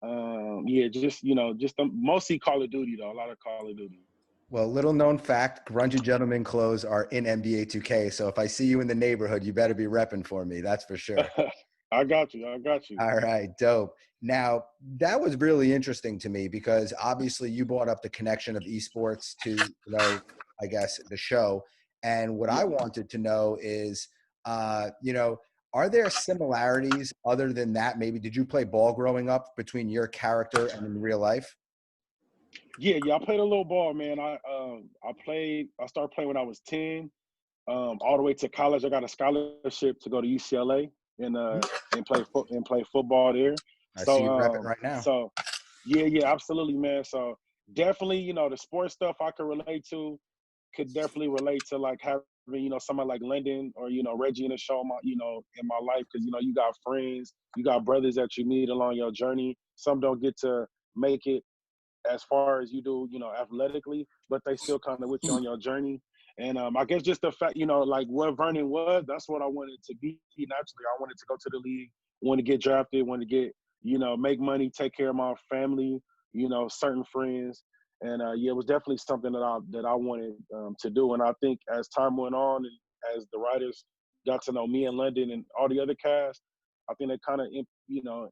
Mostly Call of Duty though. A lot of Call of Duty. Well, little known fact, Grungy Gentlemen clothes are in NBA 2K. So if I see you in the neighborhood, you better be repping for me. That's for sure. I got you. All right, dope. Now, that was really interesting to me because obviously you brought up the connection of esports to, you know, I guess the show. And what I wanted to know is, you know, are there similarities other than that? Maybe did you play ball growing up between your character and in real life? Yeah. I played a little ball, man. I started playing when I was 10. All the way to college. I got a scholarship to go to UCLA and play football there. I see you repping right now. So yeah, absolutely, man. So definitely, you know, the sports stuff I could relate to. Could definitely relate to like having, you know, somebody like Lyndon or, you know, Reggie in the show, in my life, because, you know, you got friends, you got brothers that you meet along your journey. Some don't get to make it as far as you do, you know, athletically, but they still kind of with you on your journey. And I guess just the fact, you know, like what Vernon was, that's what I wanted to be naturally. I wanted to go to the league, wanted to get drafted, wanted to get, you know, make money, take care of my family, you know, certain friends. And it was definitely something that I wanted to do. And I think as time went on and as the writers got to know me and London and all the other cast, I think they kind of, you know,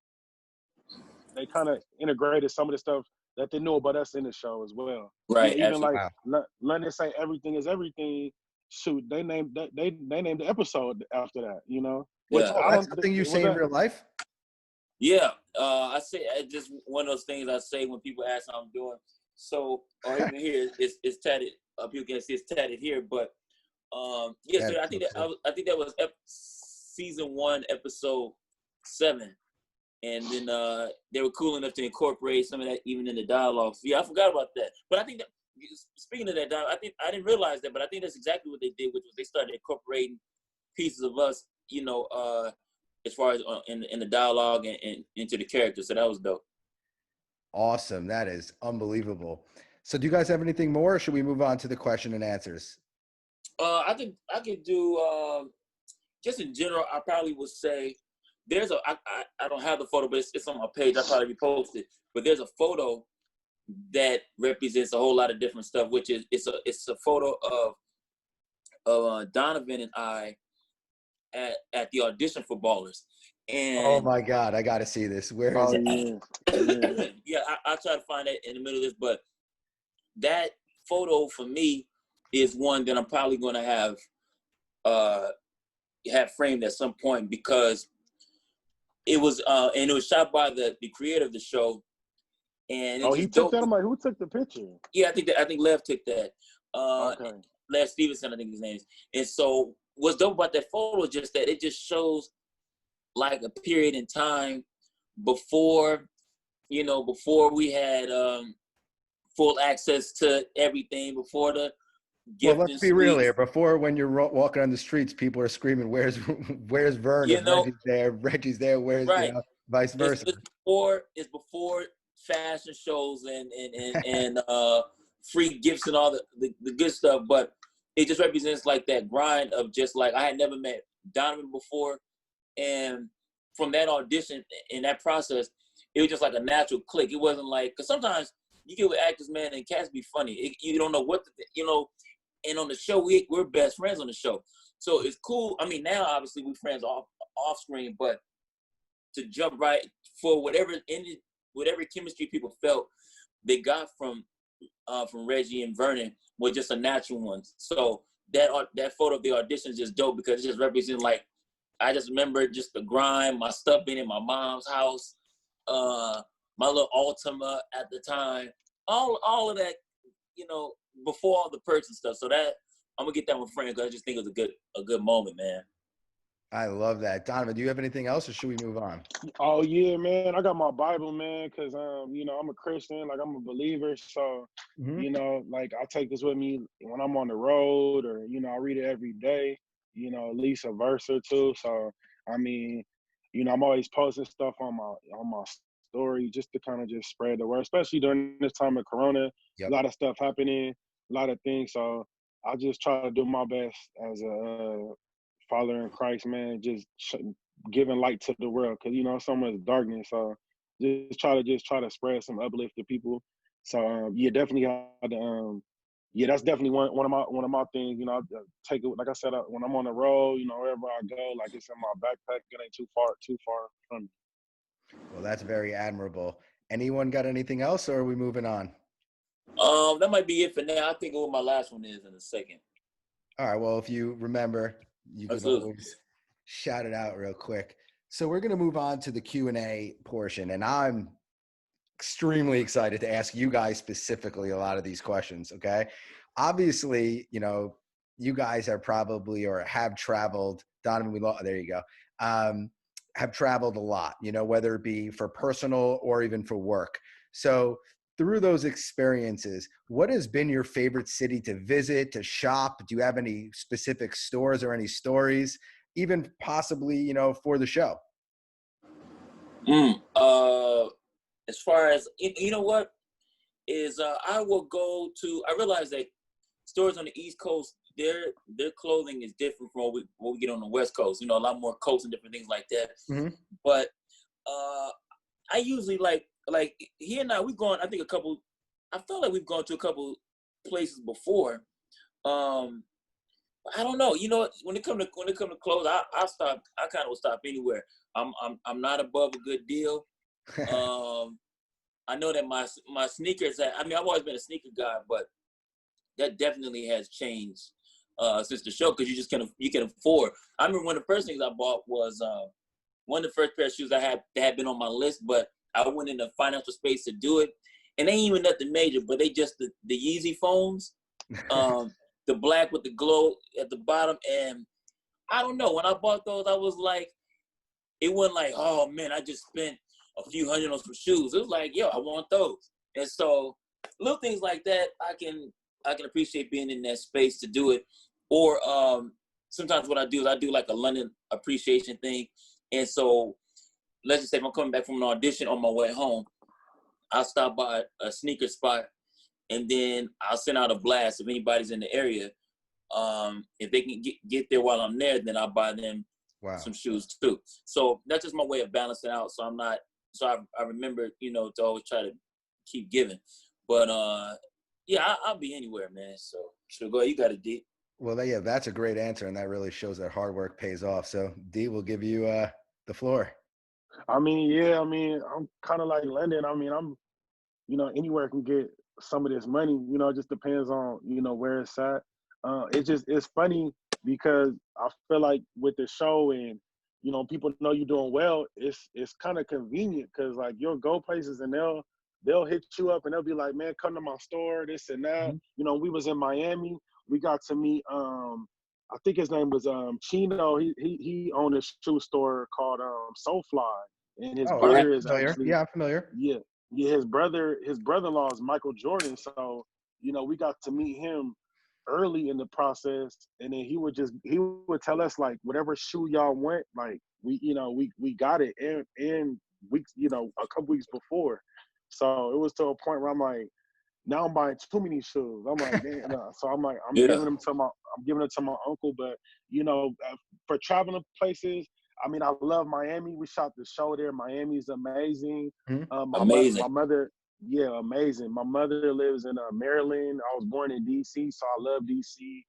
they kind of integrated some of the stuff that they knew about us in the show as well. Right. Even absolutely. like London say everything is everything. Shoot, they named the episode after that. You know, which Yeah. That's something you say in real life. Yeah, I say just one of those things I say when people ask how I'm doing. So, or even here, it's tatted. People can see it's tatted here, but yeah. So I think that was season 1, episode 7. And then they were cool enough to incorporate some of that even in the dialogue. So yeah, I forgot about that. But I think that, speaking of that, I think I didn't realize that, but I think that's exactly what they did, which was they started incorporating pieces of us, you know, as far as in the dialogue and into the character. So that was dope. Awesome. That is unbelievable. So do you guys have anything more, or should we move on to the question and answers? I could do just in general. I probably would say there's I don't have the photo, but it's on my page. I probably repost it. But there's a photo that represents a whole lot of different stuff, which is it's a photo of Donovan and I at the audition for Ballers. And oh my God, I got to see this. Where is it? Yeah, I'll try to find it in the middle of this, but that photo for me is one that I'm probably going to have framed at some point because it was and it was shot by the creator of the show. And he took that. I'm like, who took the picture? Yeah, I think Lev took that. Okay. Lev Stevenson, I think his name is. And so what's dope about that photo is just that it just shows like a period in time before we had full access to everything, before the well, let's be real here. Before, when you're walking on the streets, people are screaming, "Where's Vern? You know, Reggie's there. Where's right. You know, vice versa." It's before fashion shows and free gifts and all the good stuff, but it just represents like that grind of just like I had never met Donovan before, and from that audition and that process, it was just like a natural click. It wasn't like, because sometimes you get with actors, man, and cats be funny. You don't know what and on the show we're best friends on the show, so it's cool. I mean, now obviously we're friends off screen, but to jump right for whatever whatever chemistry people felt they got from Reggie and Vernon was just a natural one. So that photo of the audition is just dope because it just represents like I just remember just the grind, my stuff being in my mom's house, my little Altima at the time, all of that, you know, before all the perks and stuff. So that I'm gonna get that one framed because I just think it was a good moment, man. I love that. Donovan, do you have anything else or should we move on? Oh yeah, man. I got my Bible, man, because you know, I'm a Christian, like I'm a believer. So, you know, like I take this with me when I'm on the road or, you know, I read it every day, you know, at least a verse or two. So I mean, you know, I'm always posting stuff on my story just to kind of just spread the word, especially during this time of Corona. Yep. A lot of stuff happening, a lot of things. So I just try to do my best as a follower in Christ, man, just giving light to the world because, you know, so much darkness. So just try to spread some uplift to people. So yeah, definitely had to, yeah, that's definitely one of my things. You know, I take it, like I said, when I'm on the road, you know, wherever I go, like it's in my backpack. It ain't too far from me. Well, that's very admirable. Anyone got anything else or are we moving on? That might be it for now. I think what my last one is in a second. All right. Well, if you remember, you can always shout it out real quick. So we're going to move on to the Q&A portion, and I'm extremely excited to ask you guys specifically a lot of these questions, okay? Obviously, you know, you guys are probably or have traveled, Donovan, there you go, have traveled a lot, you know, whether it be for personal or even for work. So through those experiences, what has been your favorite city to visit, to shop? Do you have any specific stores or any stories, even possibly, you know, for the show? As far as, you know what, is I will go to, I realize that stores on the East Coast, their clothing is different from what we get on the West Coast. You know, a lot more coats and different things like that. Mm-hmm. But I usually like he and we've gone, I think I felt like we've gone to a couple places before. I don't know. You know, when it come to clothes, I kind of will stop anywhere. I'm not above a good deal. I know that my sneakers, I mean, I've always been a sneaker guy, but that definitely has changed since the show because you can afford. I remember one of the first things I bought was one of the first pair of shoes I had that had been on my list, but I went in the financial space to do it, and they ain't even nothing major, but they just the Yeezy foams, the black with the glow at the bottom, and I don't know. When I bought those, I was like, it wasn't like, oh man, I just spent a few hundred on some shoes. It was like, yo, I want those. And so little things like that, I can appreciate being in that space to do it. Or sometimes what I do is I do like a London appreciation thing. And so let's just say if I'm coming back from an audition on my way home, I'll stop by a sneaker spot and then I'll send out a blast if anybody's in the area. If they can get there while I'm there, then I'll buy them some shoes too. So that's just my way of balancing out. So I'm not, so I remember, you know, to always try to keep giving. But yeah, I'll be anywhere, man. So sure, go ahead. You got it, D. Well, yeah, that's a great answer, and that really shows that hard work pays off. So D, will give you the floor. I mean, yeah, I mean, I'm kind of like London. I mean, I'm, you know, anywhere can get some of this money. You know, it just depends on, you know, where it's at. It's funny because I feel like with the show and, you know, people know you're doing well, it's kind of convenient because like you'll go places and they'll hit you up and they'll be like, man, come to my store, this and that. Mm-hmm. You know, we was in Miami. We got to meet, I think his name was Chino. He owned a shoe store called Soulfly. And his brother is actually, yeah, I'm familiar. Yeah, his brother-in-law is Michael Jordan. So, you know, we got to meet him early in the process, and then he would tell us like whatever shoe y'all want, like we got it and weeks, you know, a couple weeks before. So it was to a point where I'm like, now I'm buying too many shoes. I'm like, man. So I'm like, I'm giving it to my uncle. But you know, for traveling places, I mean, I love Miami. We shot the show there. Miami is amazing. Mm-hmm. Amazing. My mother, yeah, amazing. My mother lives in Maryland. I was born in D.C., so I love D.C.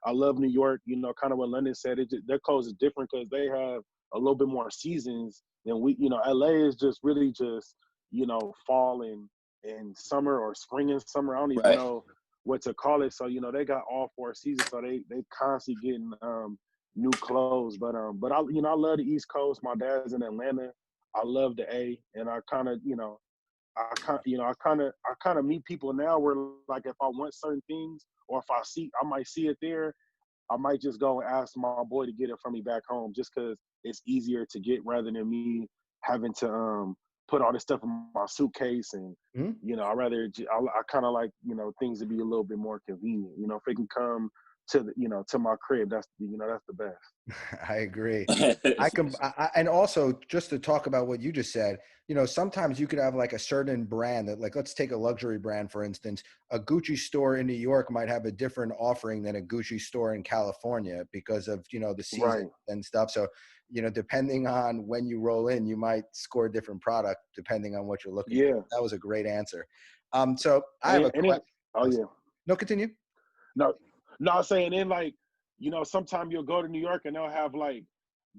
I love New York. You know, kind of what London said. Their clothes is different because they have a little bit more seasons than we. You know, L.A. is just really just fall and summer, or spring and summer. I don't even Right. know what to call it. So, they got all 4 seasons. So they constantly getting new clothes. But I love the East Coast. My dad's in Atlanta. I love the A, and I kind of, I kind of meet people now where, like, if I want certain things, or if I might see it there, I might just go and ask my boy to get it for me back home, just because it's easier to get rather than me having to put all this stuff in my suitcase. And I kind of like things to be a little bit more convenient. If it can come to to my crib, that's the best. I agree. And also, just to talk about what you just said, sometimes you could have like a certain brand that, like, let's take a luxury brand, for instance. A Gucci store in New York might have a different offering than a Gucci store in California because of, the season Right. and stuff. So, depending on when you roll in, you might score a different product depending on what you're looking for. That was a great answer. So I have a question. Oh, yeah. No, continue. No, I'm saying, then, like, sometimes you'll go to New York and they'll have like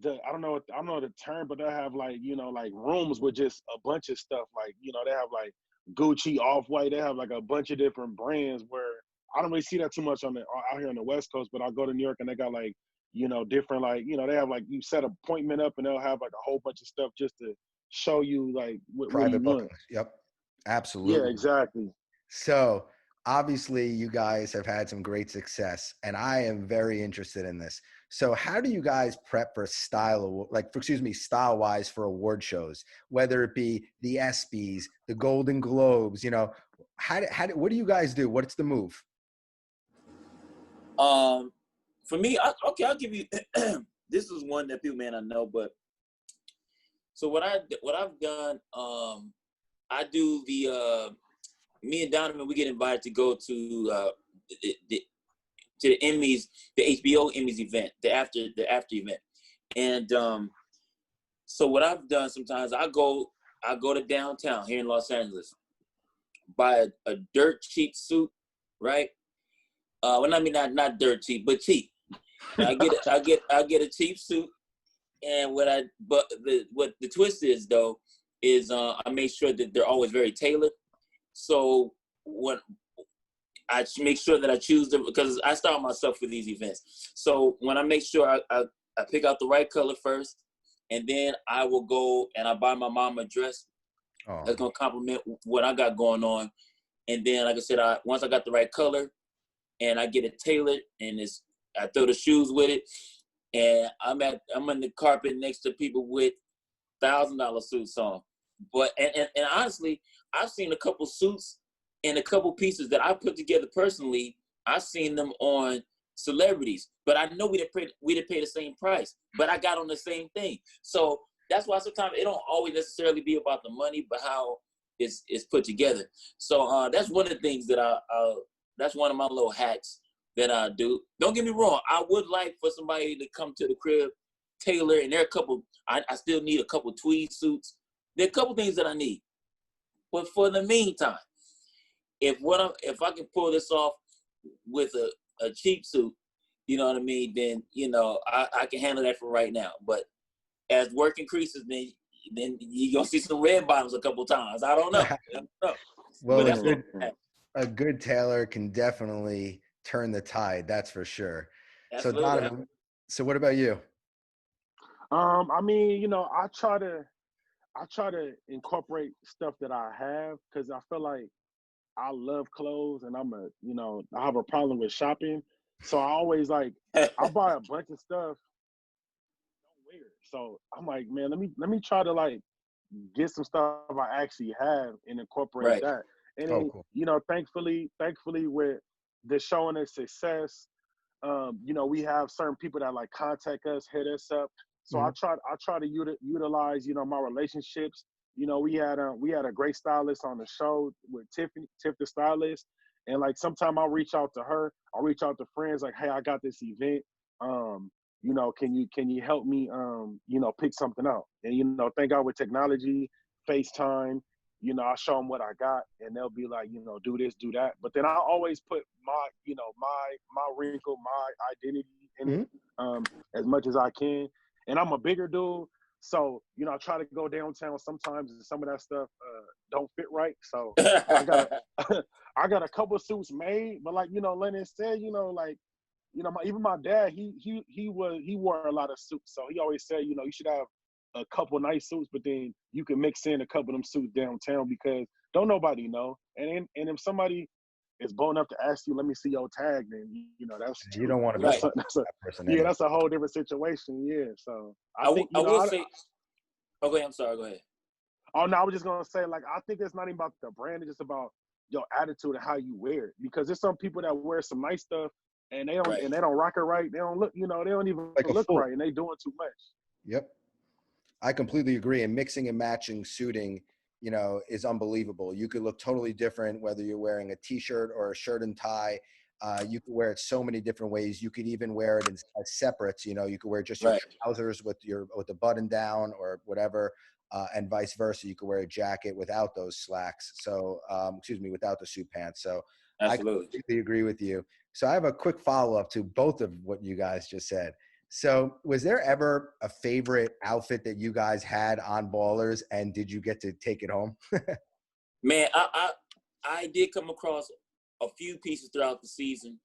I don't know the term, but they'll have like, like rooms with just a bunch of stuff. Like, they have like Gucci, Off-White. They have like a bunch of different brands, where I don't really see that too much out here on the West Coast, but I'll go to New York and they got like, different, like, they have like, you set an appointment up and they'll have like a whole bunch of stuff just to show you like what do you Private want. bookings. Yep. Absolutely. Yeah, exactly. So obviously you guys have had some great success, and I am very interested in this. So how do you guys prep for style-wise for award shows, whether it be the ESPYs, the Golden Globes, what do you guys do? What's the move? For me, I'll give you, this is one that people may not know, but so what I've done, I do me and Donovan, we get invited to go to the Emmys, the HBO Emmys event, the after event. And so what I've done sometimes, I go to downtown here in Los Angeles, buy a dirt cheap suit, right? Well, I mean, not dirt cheap, but cheap. I get a cheap suit, and what the twist is though is I make sure that they're always very tailored. So when I make sure that I choose them, because I style myself for these events. So when I make sure I pick out the right color first, and then I will go and I buy my mom a dress that's gonna complement what I got going on. And then, like I said, once I got the right color and I get it tailored, and I throw the shoes with it, and I'm on the carpet next to people with $1,000 suits on. But and honestly, I've seen a couple suits and a couple pieces that I put together personally. I've seen them on celebrities, but I know we didn't pay the same price, but I got on the same thing. So that's why sometimes it don't always necessarily be about the money, but how it's put together. So that's one of the things that that's one of my little hacks that I do. Don't get me wrong, I would like for somebody to come to the crib, tailor, and there are a couple. I still need a couple tweed suits. There are a couple things that I need, but for the meantime, if I can pull this off with a cheap suit, you know what I mean, then I can handle that for right now. But as work increases, then you're gonna see some red bottoms a couple times. I don't know. Well, a good tailor can definitely turn the tide. That's for sure. Absolutely. So Donovan, so what about you? I mean, I try to incorporate stuff that I have, because I feel like I love clothes, and I have a problem with shopping. So I always I buy a bunch of stuff, don't wear it. So I'm like, man, let me try to get some stuff I actually have and incorporate that. And then, cool. Thankfully with the show and its success, we have certain people that contact us, hit us up. So I try to utilize, my relationships. We had a great stylist on the show with Tiff the stylist. And sometime I'll reach out to her. I'll reach out to friends hey, I got this event. Can you help me, pick something out? And, thank God with technology, FaceTime, I show them what I got, and they'll be like, do this, do that. But then I always put my, my wrinkle, my identity in it, as much as I can. And I'm a bigger dude, So, you know, I try to go downtown sometimes and some of that stuff don't fit right. So I right. got a, I got a couple suits made, but like, you know, Lennon said, you know, like, you know, even my dad, he wore a lot of suits. So he always said, you know, you should have a couple nice suits, but then you can mix in a couple of them suits downtown because don't nobody know. And if somebody is bold enough to ask you, let me see your tag, then you know You don't want to be Right. that person yeah, anyway. that's a whole different situation. Yeah, so I think I you know. will say. Okay, I'm sorry. Go ahead. Oh no, I was just gonna say like I think it's not even about the brand; it's just about your attitude and how you wear it. Because there's some people that wear some nice stuff and Right. they don't rock it right. They don't look, you know, they don't even Like a look fool. right, and they doing too much. Yep. I completely agree. And mixing and matching suiting, you know, is unbelievable. You could look totally different whether you're wearing a t-shirt or a shirt and tie. You could wear it so many different ways. You could even wear it as separates. You know, you could wear just your Right. trousers with the button down or whatever, and vice versa. You could wear a jacket without those slacks. So, without the suit pants. So, I Absolutely. completely agree with you. So, I have a quick follow-up to both of what you guys just said. So was there ever a favorite outfit that you guys had on Ballers, and did you get to take it home? Man, I did come across a few pieces throughout the seasons,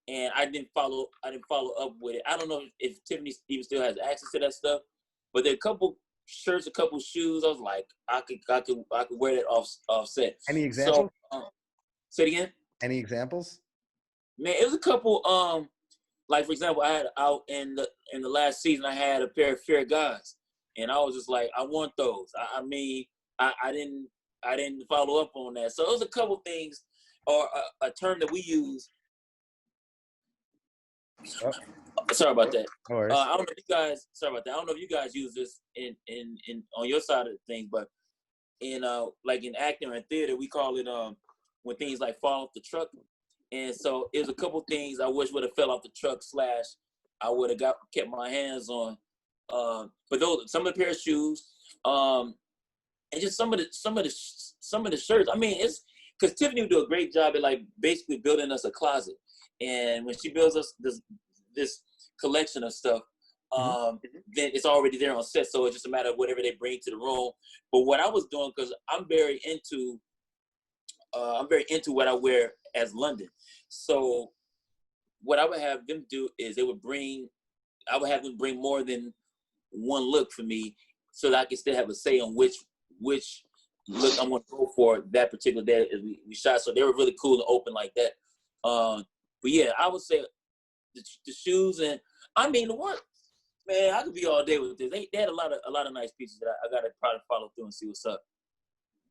and I didn't follow up with it. I don't know if Tiffany even still has access to that stuff, but there are a couple shirts, a couple shoes. I was like, I could wear that offset. Any So, examples? say it again. Any examples? Man, it was a couple. Like for example, I had out in the last season, I had a pair of Fair Guys, and I was just like, I want those. I mean, I didn't follow up on that. So it was a couple things, or a term that we use. Oh, Sorry about that. no worries. I don't know if you guys. Sorry about that. I don't know if you guys use this in on your side of the things, but in like in acting and theater, we call it when things like fall off the truck. And so it was a couple things I wish would have fell off the truck / I would have kept my hands on. But those some of the pair of shoes, and just some of the shirts. I mean, it's because Tiffany would do a great job at like basically building us a closet. And when she builds us this collection of stuff, then it's already there on set. So it's just a matter of whatever they bring to the room. But what I was doing, because I'm very into what I wear as London. So what I would have them do is I would have them bring more than one look for me so that I can still have a say on which look I'm going to go for that particular day as we shot. So they were really cool and open like that. But yeah, I would say the shoes, and I mean the work. Man, I could be all day with this. They had a lot of nice pieces that I got to probably follow through and see what's up.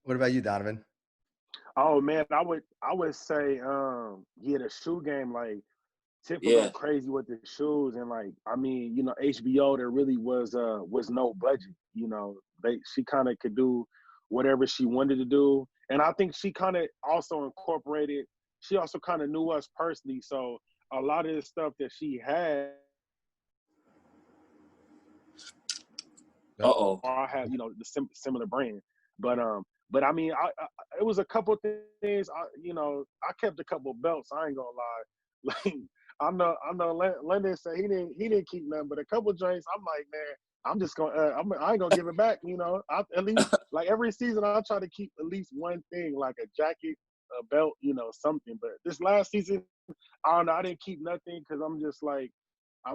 What about you, Donovan? Oh man, I would say yeah, the shoe game, like Tiff would Yeah. go crazy with the shoes, and like I mean, you know, HBO there really was no budget. You know, she kind of could do whatever she wanted to do, and I think she kind of also incorporated. She also kind of knew us personally, so a lot of the stuff that she had, Uh-oh. I had, you know, the similar brand, but I mean, it was a couple things. You know, I kept a couple belts. I ain't gonna lie. Like I know. Lennon said he didn't keep nothing, but a couple joints. I'm like, man, I'm just gonna. I ain't gonna give it back. You know, at least like every season, I try to keep at least one thing, like a jacket, a belt, you know, something. But this last season, I don't know. I didn't keep nothing because I'm just like. I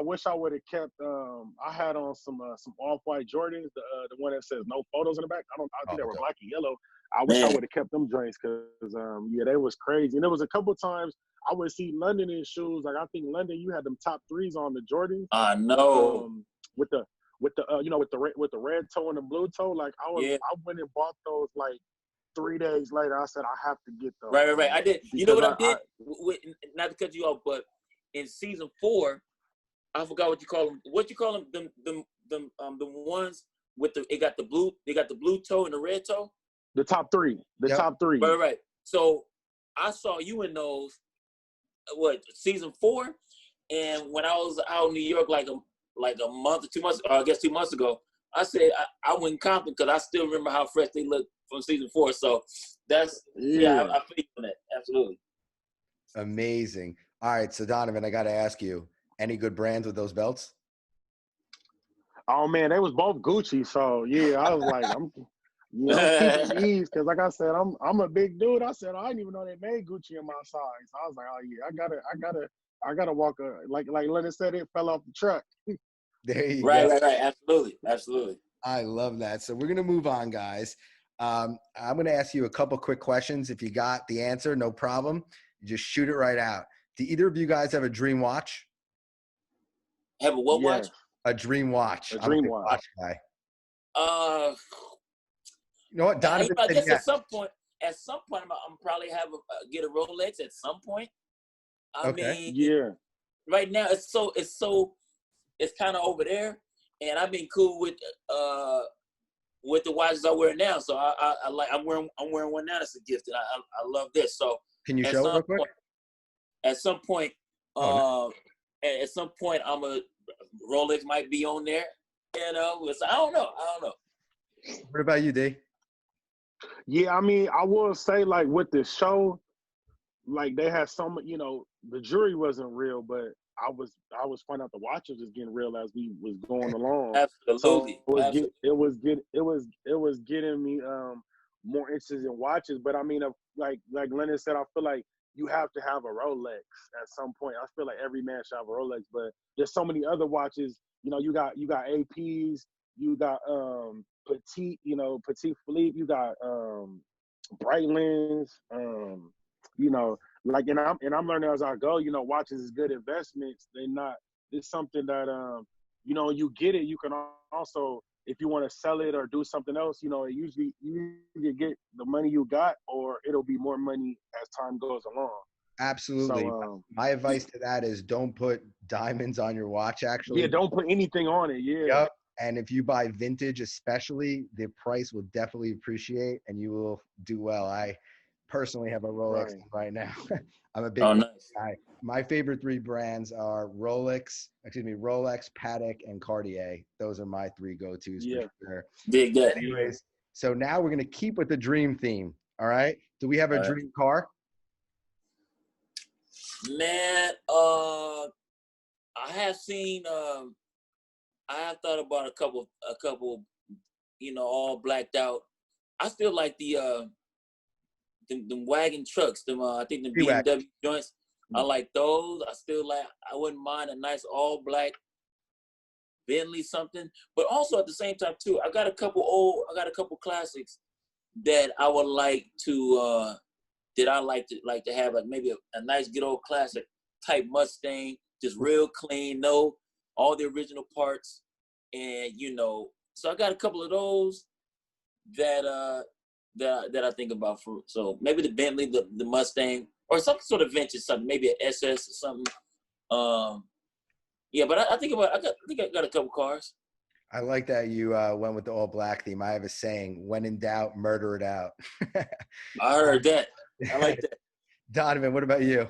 wish I would have kept. I had on some off-white Jordans, the one that says no photos in the back. I think they were black and yellow. I wish I would have kept them joints because yeah, they was crazy. And there was a couple times I would see London in shoes. Like I think London, you had them top threes on the Jordans. I know. With the you know, with the red toe and the blue toe. Like I went and bought those like 3 days later. I said I have to get those. Right. I did. You know what I did? Not to cut you off, but in season 4, I forgot what you call them. What you call them? The ones with it got the blue. They got the blue toe and the red toe. The top three. Top three. Right. So I saw you in those. Season 4, and when I was out in New York like a month or 2 months, or I guess 2 months ago, I said I went confident because I still remember how fresh they looked from season 4. So that's I feel on that. Absolutely. Amazing. All right, so Donovan, I got to ask you, any good brands with those belts? Oh man, they was both Gucci. So yeah, I was like, I'm keeping these because, like I said, I'm a big dude. I said I didn't even know they made Gucci in my size. So I was like, oh yeah, I gotta walk like Leonard said, it fell off the truck. There you Right, go. right, right. Absolutely, absolutely. I love that. So we're gonna move on, guys. I'm gonna ask you a couple quick questions. If you got the answer, no problem. You just shoot it right out. Do either of you guys have a dream watch? Have a what watch? Yes, A dream watch. a I'm a dream big watch. watch guy. Uh, You know what? Donovan I said guess yes. at some point, I'm probably get a Rolex at some point. I Okay. mean, Yeah, right now it's kind of over there, and I've been cool with the watches I wear now. So I like I'm wearing one now that's a gift, and I love this. So Can you at show it some real quick? point, at some point, Oh, at some point, Rolex might be on there. You know, so I don't know. What about you, D? yeah. I mean, I will say like with this show, like they had some, the jury wasn't real, but I was finding out the watches was getting real as we was going along. Absolutely, So absolutely. it was getting me more interested in watches. But I mean, like Lennon said, I feel like you have to have a Rolex at some point. I feel like every man should have a Rolex, but there's so many other watches. You got APs, you got Petit Philippe, you got Breitlands, like, and I'm learning as I go. Watches is good investments. They're not. It's something that you get it. You can also, if you want to sell it or do something else, usually you either get the money you got or it'll be more money as time goes along. Absolutely. So My advice to that is don't put diamonds on your watch, actually. yeah, don't put anything on it. Yeah. Yep. And if you buy vintage, especially, the price will definitely appreciate and you will do well. I personally have a Rolex right now. I'm a big Nice. guy. My favorite three brands are Rolex, Patek, and Cartier. Those are my three go-tos for sure. Dig that. Anyways, so now we're going to keep with the dream theme. All right. Do we have a dream car? Man, I have seen. I have thought about a couple. All blacked out. I still like the wagon trucks. I think the BMW joints. I like those. I wouldn't mind a nice all black Bentley something. But also at the same time too, I got a couple classics that I would like to. That I like to have maybe a nice good old classic type Mustang, just real clean, no all the original parts, and so I got a couple of those that I think about for. So maybe the Bentley, the Mustang, or some sort of vintage something, maybe an SS or something. Yeah, but I think I got a couple cars. I like that you went with the all black theme. I have a saying: "When in doubt, murder it out." I heard that. I like that. Donovan, what about you?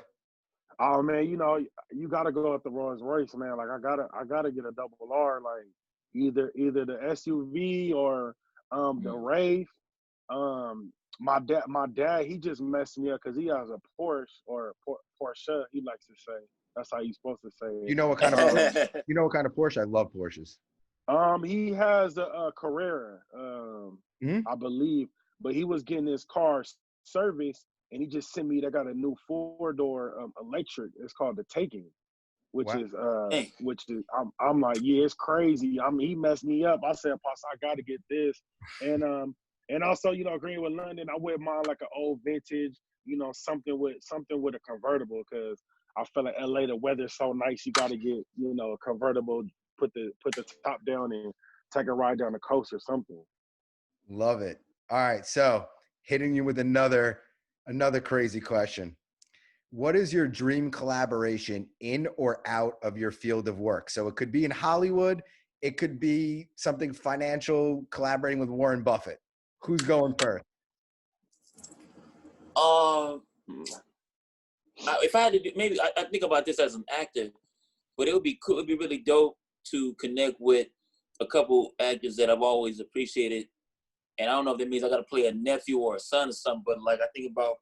Oh man, you gotta go with the Rolls Royce, man. Like I gotta get a double R, like either the SUV or the Wraith. My dad, he just messed me up because he has a Porsche or Porsche. He likes to say that's how you're supposed to say it. You know what kind of Porsche? I love Porsches. He has a Carrera, I believe, but he was getting his car serviced. And he just sent me. They got a new 4-door electric. It's called the Taking, which is. I'm like, yeah, it's crazy. He messed me up. I said, Pops, I got to get this, and also, agreeing with London, I wouldn't mind like an old vintage, something with a convertible, because I feel like LA, the weather's so nice. You got to get, a convertible, put the top down and take a ride down the coast or something. Love it. All right, so hitting you with another crazy question. What is your dream collaboration in or out of your field of work? So it could be in Hollywood. It could be something financial, collaborating with Warren Buffett. Who's going first? If I had to do, maybe I think about this as an actor, but it would be cool. It'd be really dope to connect with a couple actors that I've always appreciated. And I don't know if that means I got to play a nephew or a son or something, but like I think about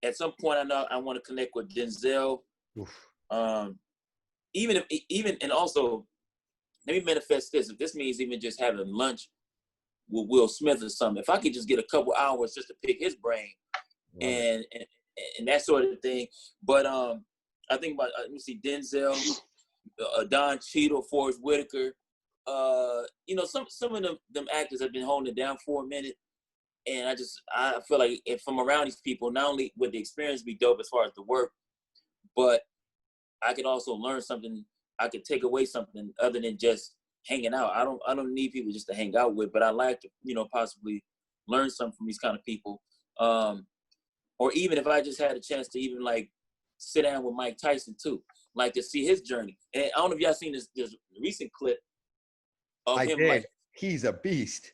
at some point I know I want to connect with Denzel. and also let me manifest this. If this means even just having lunch with Will Smith or something, if I could just get a couple hours just to pick his brain and that sort of thing. But I think about let me see, Denzel, Don Cheadle, Forrest Whitaker. Some of them actors have been holding it down for a minute, and I feel like if I'm around these people, not only would the experience be dope as far as the work, but I could also learn something. I could take away something other than just hanging out. I don't need people just to hang out with, but I like to possibly learn something from these kind of people. Or even if I just had a chance to even like sit down with Mike Tyson too, like to see his journey. And I don't know if y'all seen this recent clip of him. Did. Like, he's a beast,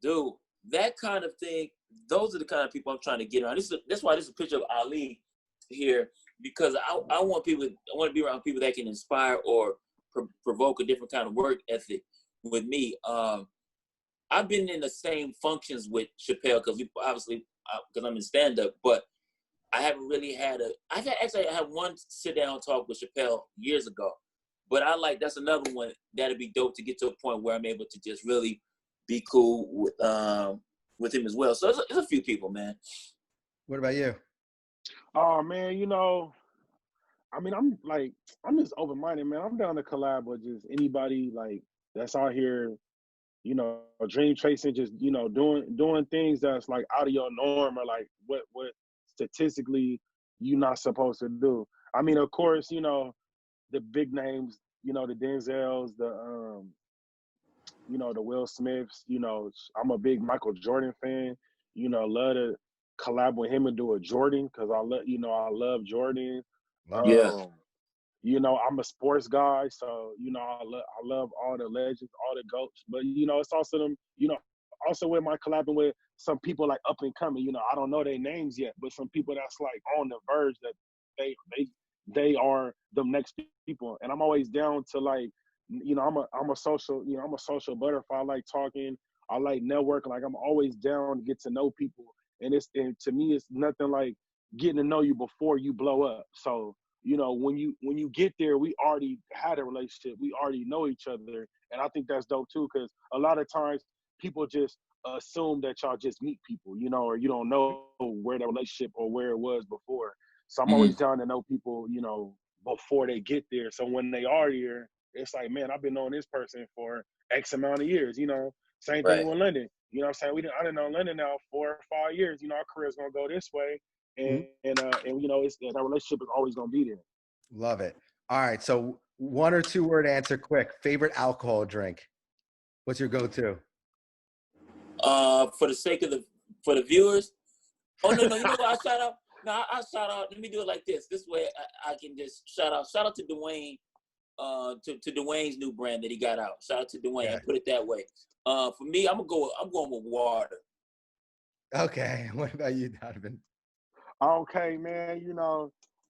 dude. That kind of thing. Those are the kind of people I'm trying to get around. That's why this is a picture of Ali here, because I want to be around people that can inspire or provoke a different kind of work ethic with me. I've been in the same functions with Chappelle because I'm in stand-up, but I haven't really had I had one sit-down talk with Chappelle years ago, but that's another one that'd be dope to get to a point where I'm able to just really be cool with him as well. So it's a few people, man. What about you? Oh man, I mean, I'm just open-minded, man. I'm down to collab with just anybody like that's out here, dream chasing, just doing things that's like out of your norm or like what statistically you're not supposed to do. I mean, of course, the big names, the Denzels, the Will Smiths. I'm a big Michael Jordan fan. Love to collab with him and do a Jordan because I love Jordan. Yeah. I'm a sports guy, so I love all the legends, all the goats. But it's also them. Also with my collabing with some people like up and coming. I don't know their names yet, but some people that's like on the verge that they are the next people. And I'm always down to like, I'm a social butterfly. I like talking. I like networking. Like I'm always down to get to know people. And to me, it's nothing like getting to know you before you blow up. So when you get there, we already had a relationship. We already know each other. And I think that's dope too, because a lot of times people just assume that y'all just meet people, or you don't know where the relationship or where it was before. So I'm always down to know people, before they get there. So when they are here, it's like, man, I've been knowing this person for X amount of years, Same thing with London. You know what I'm saying? I done know London now 4 or 5 years. Our career's gonna go this way. And it's that relationship is always gonna be there. Love it. All right, so 1 or 2 word answer, quick. Favorite alcohol drink? What's your go-to? For the sake of the viewers. Oh no, you know what? I shout out. No, I shout out. Let me do it like this. This way I can just shout out to Dwayne. To Dwayne's new brand that he got out. Shout out to Dwayne. Yeah. I put it that way. For me, I'm going with water. Okay. What about you, Donovan? Okay, man.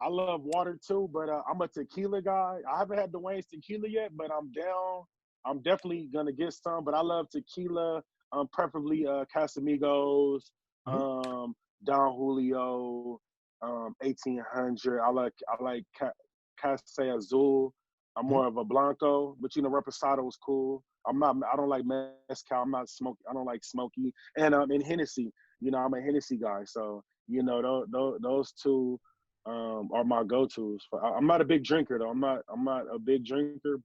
I love water too, but I'm a tequila guy. I haven't had Dwayne's tequila yet, but I'm down. I'm definitely gonna get some. But I love tequila. Preferably Casamigos, Don Julio, 1800. I like Casa Azul. I'm more of a Blanco, but Reposado is cool. I don't like mezcal. I'm not smoky. I don't like smoky. And in Hennessy, I'm a Hennessy guy. So those two are my go-tos. I'm not a big drinker though. I'm not a big drinker,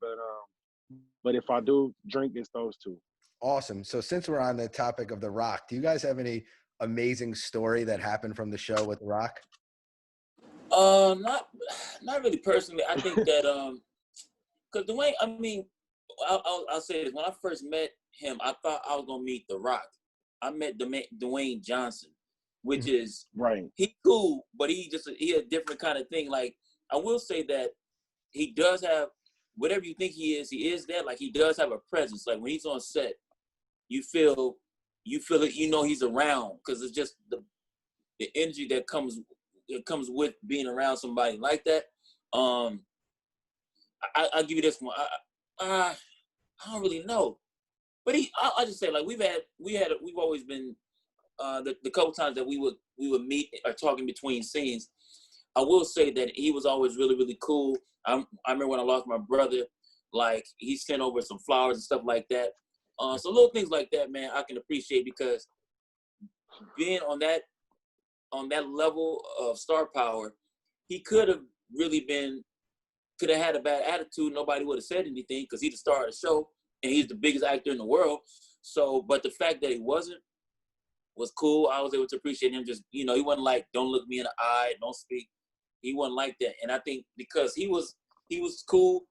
but if I do drink, it's those two. Awesome. So since we're on the topic of The Rock, do you guys have any amazing story that happened from the show with The Rock? Not really personally. I think that because Dwayne, I mean, I'll say this. When I first met him, I thought I was gonna meet The Rock. I met Dwayne Johnson, which is right. He cool, but he a different kind of thing. Like I will say that he does have whatever you think he is that. Like he does have a presence. Like when he's on set, you feel it. He's around because it's just the energy that comes with being around somebody like that. I'll give you this one. I don't really know, but I just say like we've always been the couple times that we would meet or talking between scenes. I will say that he was always really, really cool. I remember when I lost my brother, like he sent over some flowers and stuff like that. So little things like that, man, I can appreciate because being on that level of star power, he could have had a bad attitude. Nobody would have said anything because he's the star of the show and he's the biggest actor in the world. So, but the fact that he wasn't was cool. I was able to appreciate him. Just, he wasn't like, don't look me in the eye, don't speak. He wasn't like that. And I think because he was cool,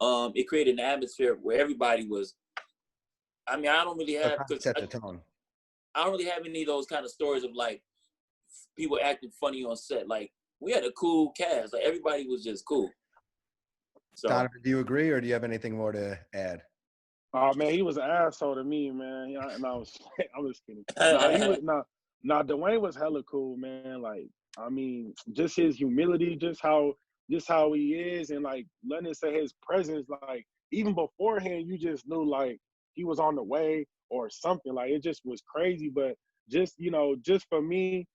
it created an atmosphere where everybody was. I mean, I don't really have set the tone. I don't really have any of those kind of stories of like people acting funny on set. Like we had a cool cast. Like everybody was just cool. So, Donovan, do you agree, or do you have anything more to add? Oh man, he was an asshole to me, man. And I was kidding. Dwayne was hella cool, man. Like, I mean, just his humility, just how he is, and like letting it say his presence, like even beforehand, you just knew like he was on the way or something. Like it just was crazy. But just just for me,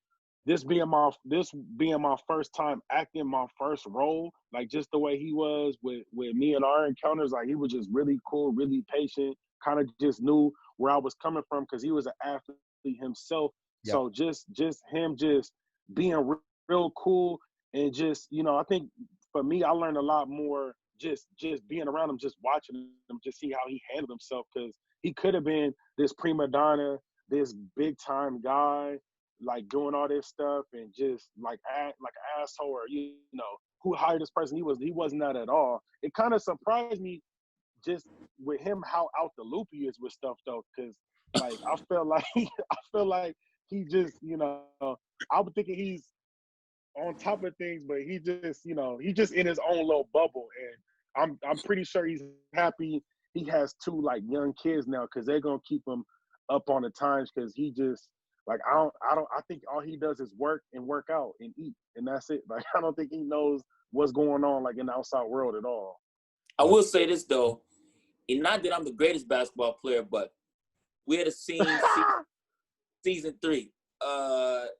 this being my first time acting my first role, like just the way he was with me and our encounters, like he was just really cool, really patient, kind of just knew where I was coming from because he was an athlete himself. Yep. So just him just being real cool and just, I think for me, I learned a lot more just being around him, just watching him, just see how he handled himself because he could have been this prima donna, this big time guy, like doing all this stuff and just like act like an asshole or who hired this person. He wasn't that at all. It kind of surprised me just with him how out the loop he is with stuff though, because like I feel like he just I was thinking he's on top of things, but he just he just in his own little bubble, and I'm pretty sure he's happy he has 2 like young kids now because they're gonna keep him up on the times because he just. Like I think all he does is work and work out and eat and that's it. Like I don't think he knows what's going on like in the outside world at all. I will say this though, and not that I'm the greatest basketball player, but we had a scene season 3.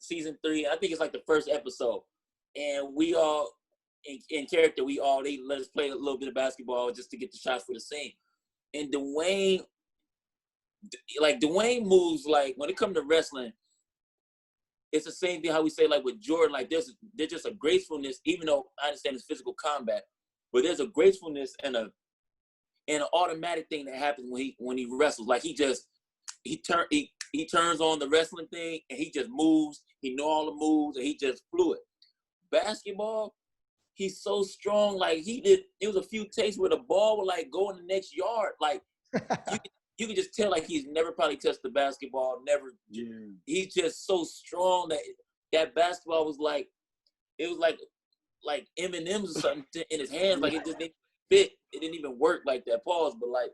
Season 3, I think it's like the first episode. And we all in character, they let us play a little bit of basketball just to get the shots for the scene. And Dwayne moves like when it comes to wrestling, it's the same thing how we say like with Jordan, like there's just a gracefulness, even though I understand it's physical combat, but there's a gracefulness and an automatic thing that happens when he wrestles. Like he turns on the wrestling thing and he just moves. He know all the moves and he just fluid. Basketball, he's so strong. Like it was a few takes where the ball would like go in the next yard. Like you can just tell like he's never probably touched the basketball, never. Yeah. He's just so strong that basketball was like, it was like M&M's or something in his hands. Like it just didn't fit. It didn't even work like that. Pause. But like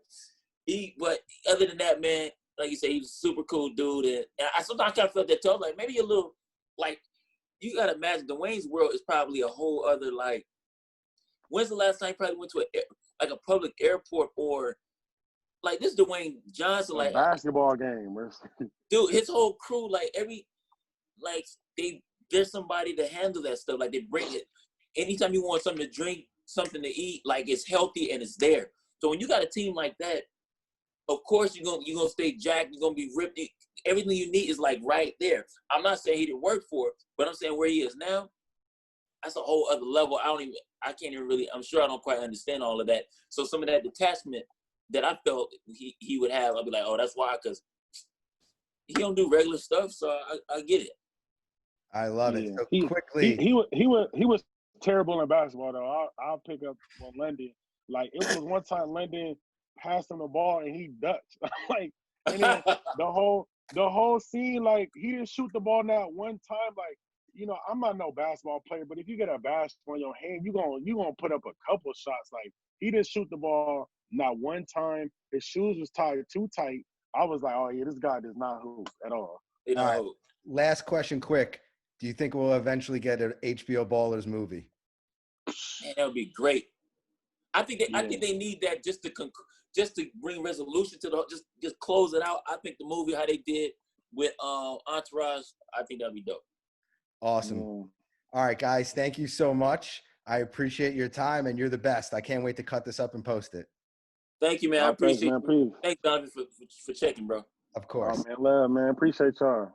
but other than that, man, like you say, he was a super cool dude. And I sometimes kind of felt that too. Like maybe a little, like you gotta imagine Dwayne's world is probably a whole other like. When's the last time you probably went to a public airport or? Like this Dwayne Johnson, like basketball game, dude. His whole crew, like there's somebody to handle that stuff. Like they bring it. Anytime you want something to drink, something to eat, like it's healthy and it's there. So when you got a team like that, of course you're gonna stay jacked. You're gonna be ripped. Everything you need is like right there. I'm not saying he didn't work for it, but I'm saying where he is now, that's a whole other level. I can't even really. I'm sure I don't quite understand all of that. So some of that detachment that I felt he would have, I'd be like, oh, that's why, because he don't do regular stuff, so I get it. I love it. So quickly, he was terrible in basketball though. I'll pick up on London. Like it was one time London passed him the ball and he ducked. Like and then the whole scene, like he didn't shoot the ball not one time. Like I'm not no basketball player, but if you get a basketball in your hand, you gonna put up a couple shots. Like he didn't shoot the ball not one time. His shoes was tied too tight. I was like, oh yeah, this guy does not hoop at all. All right. Last question, quick. Do you think we'll eventually get an HBO Ballers movie? Man, that would be great. I think they need that just to bring resolution to just close it out. I think the movie how they did with Entourage, I think that'd be dope. Awesome. All right, guys. Thank you so much. I appreciate your time, and you're the best. I can't wait to cut this up and post it. Thank you, man. I Thanks, appreciate man. you. Peace. Thanks, Donovan, for checking, bro. Of course. Man, love, man. Appreciate y'all.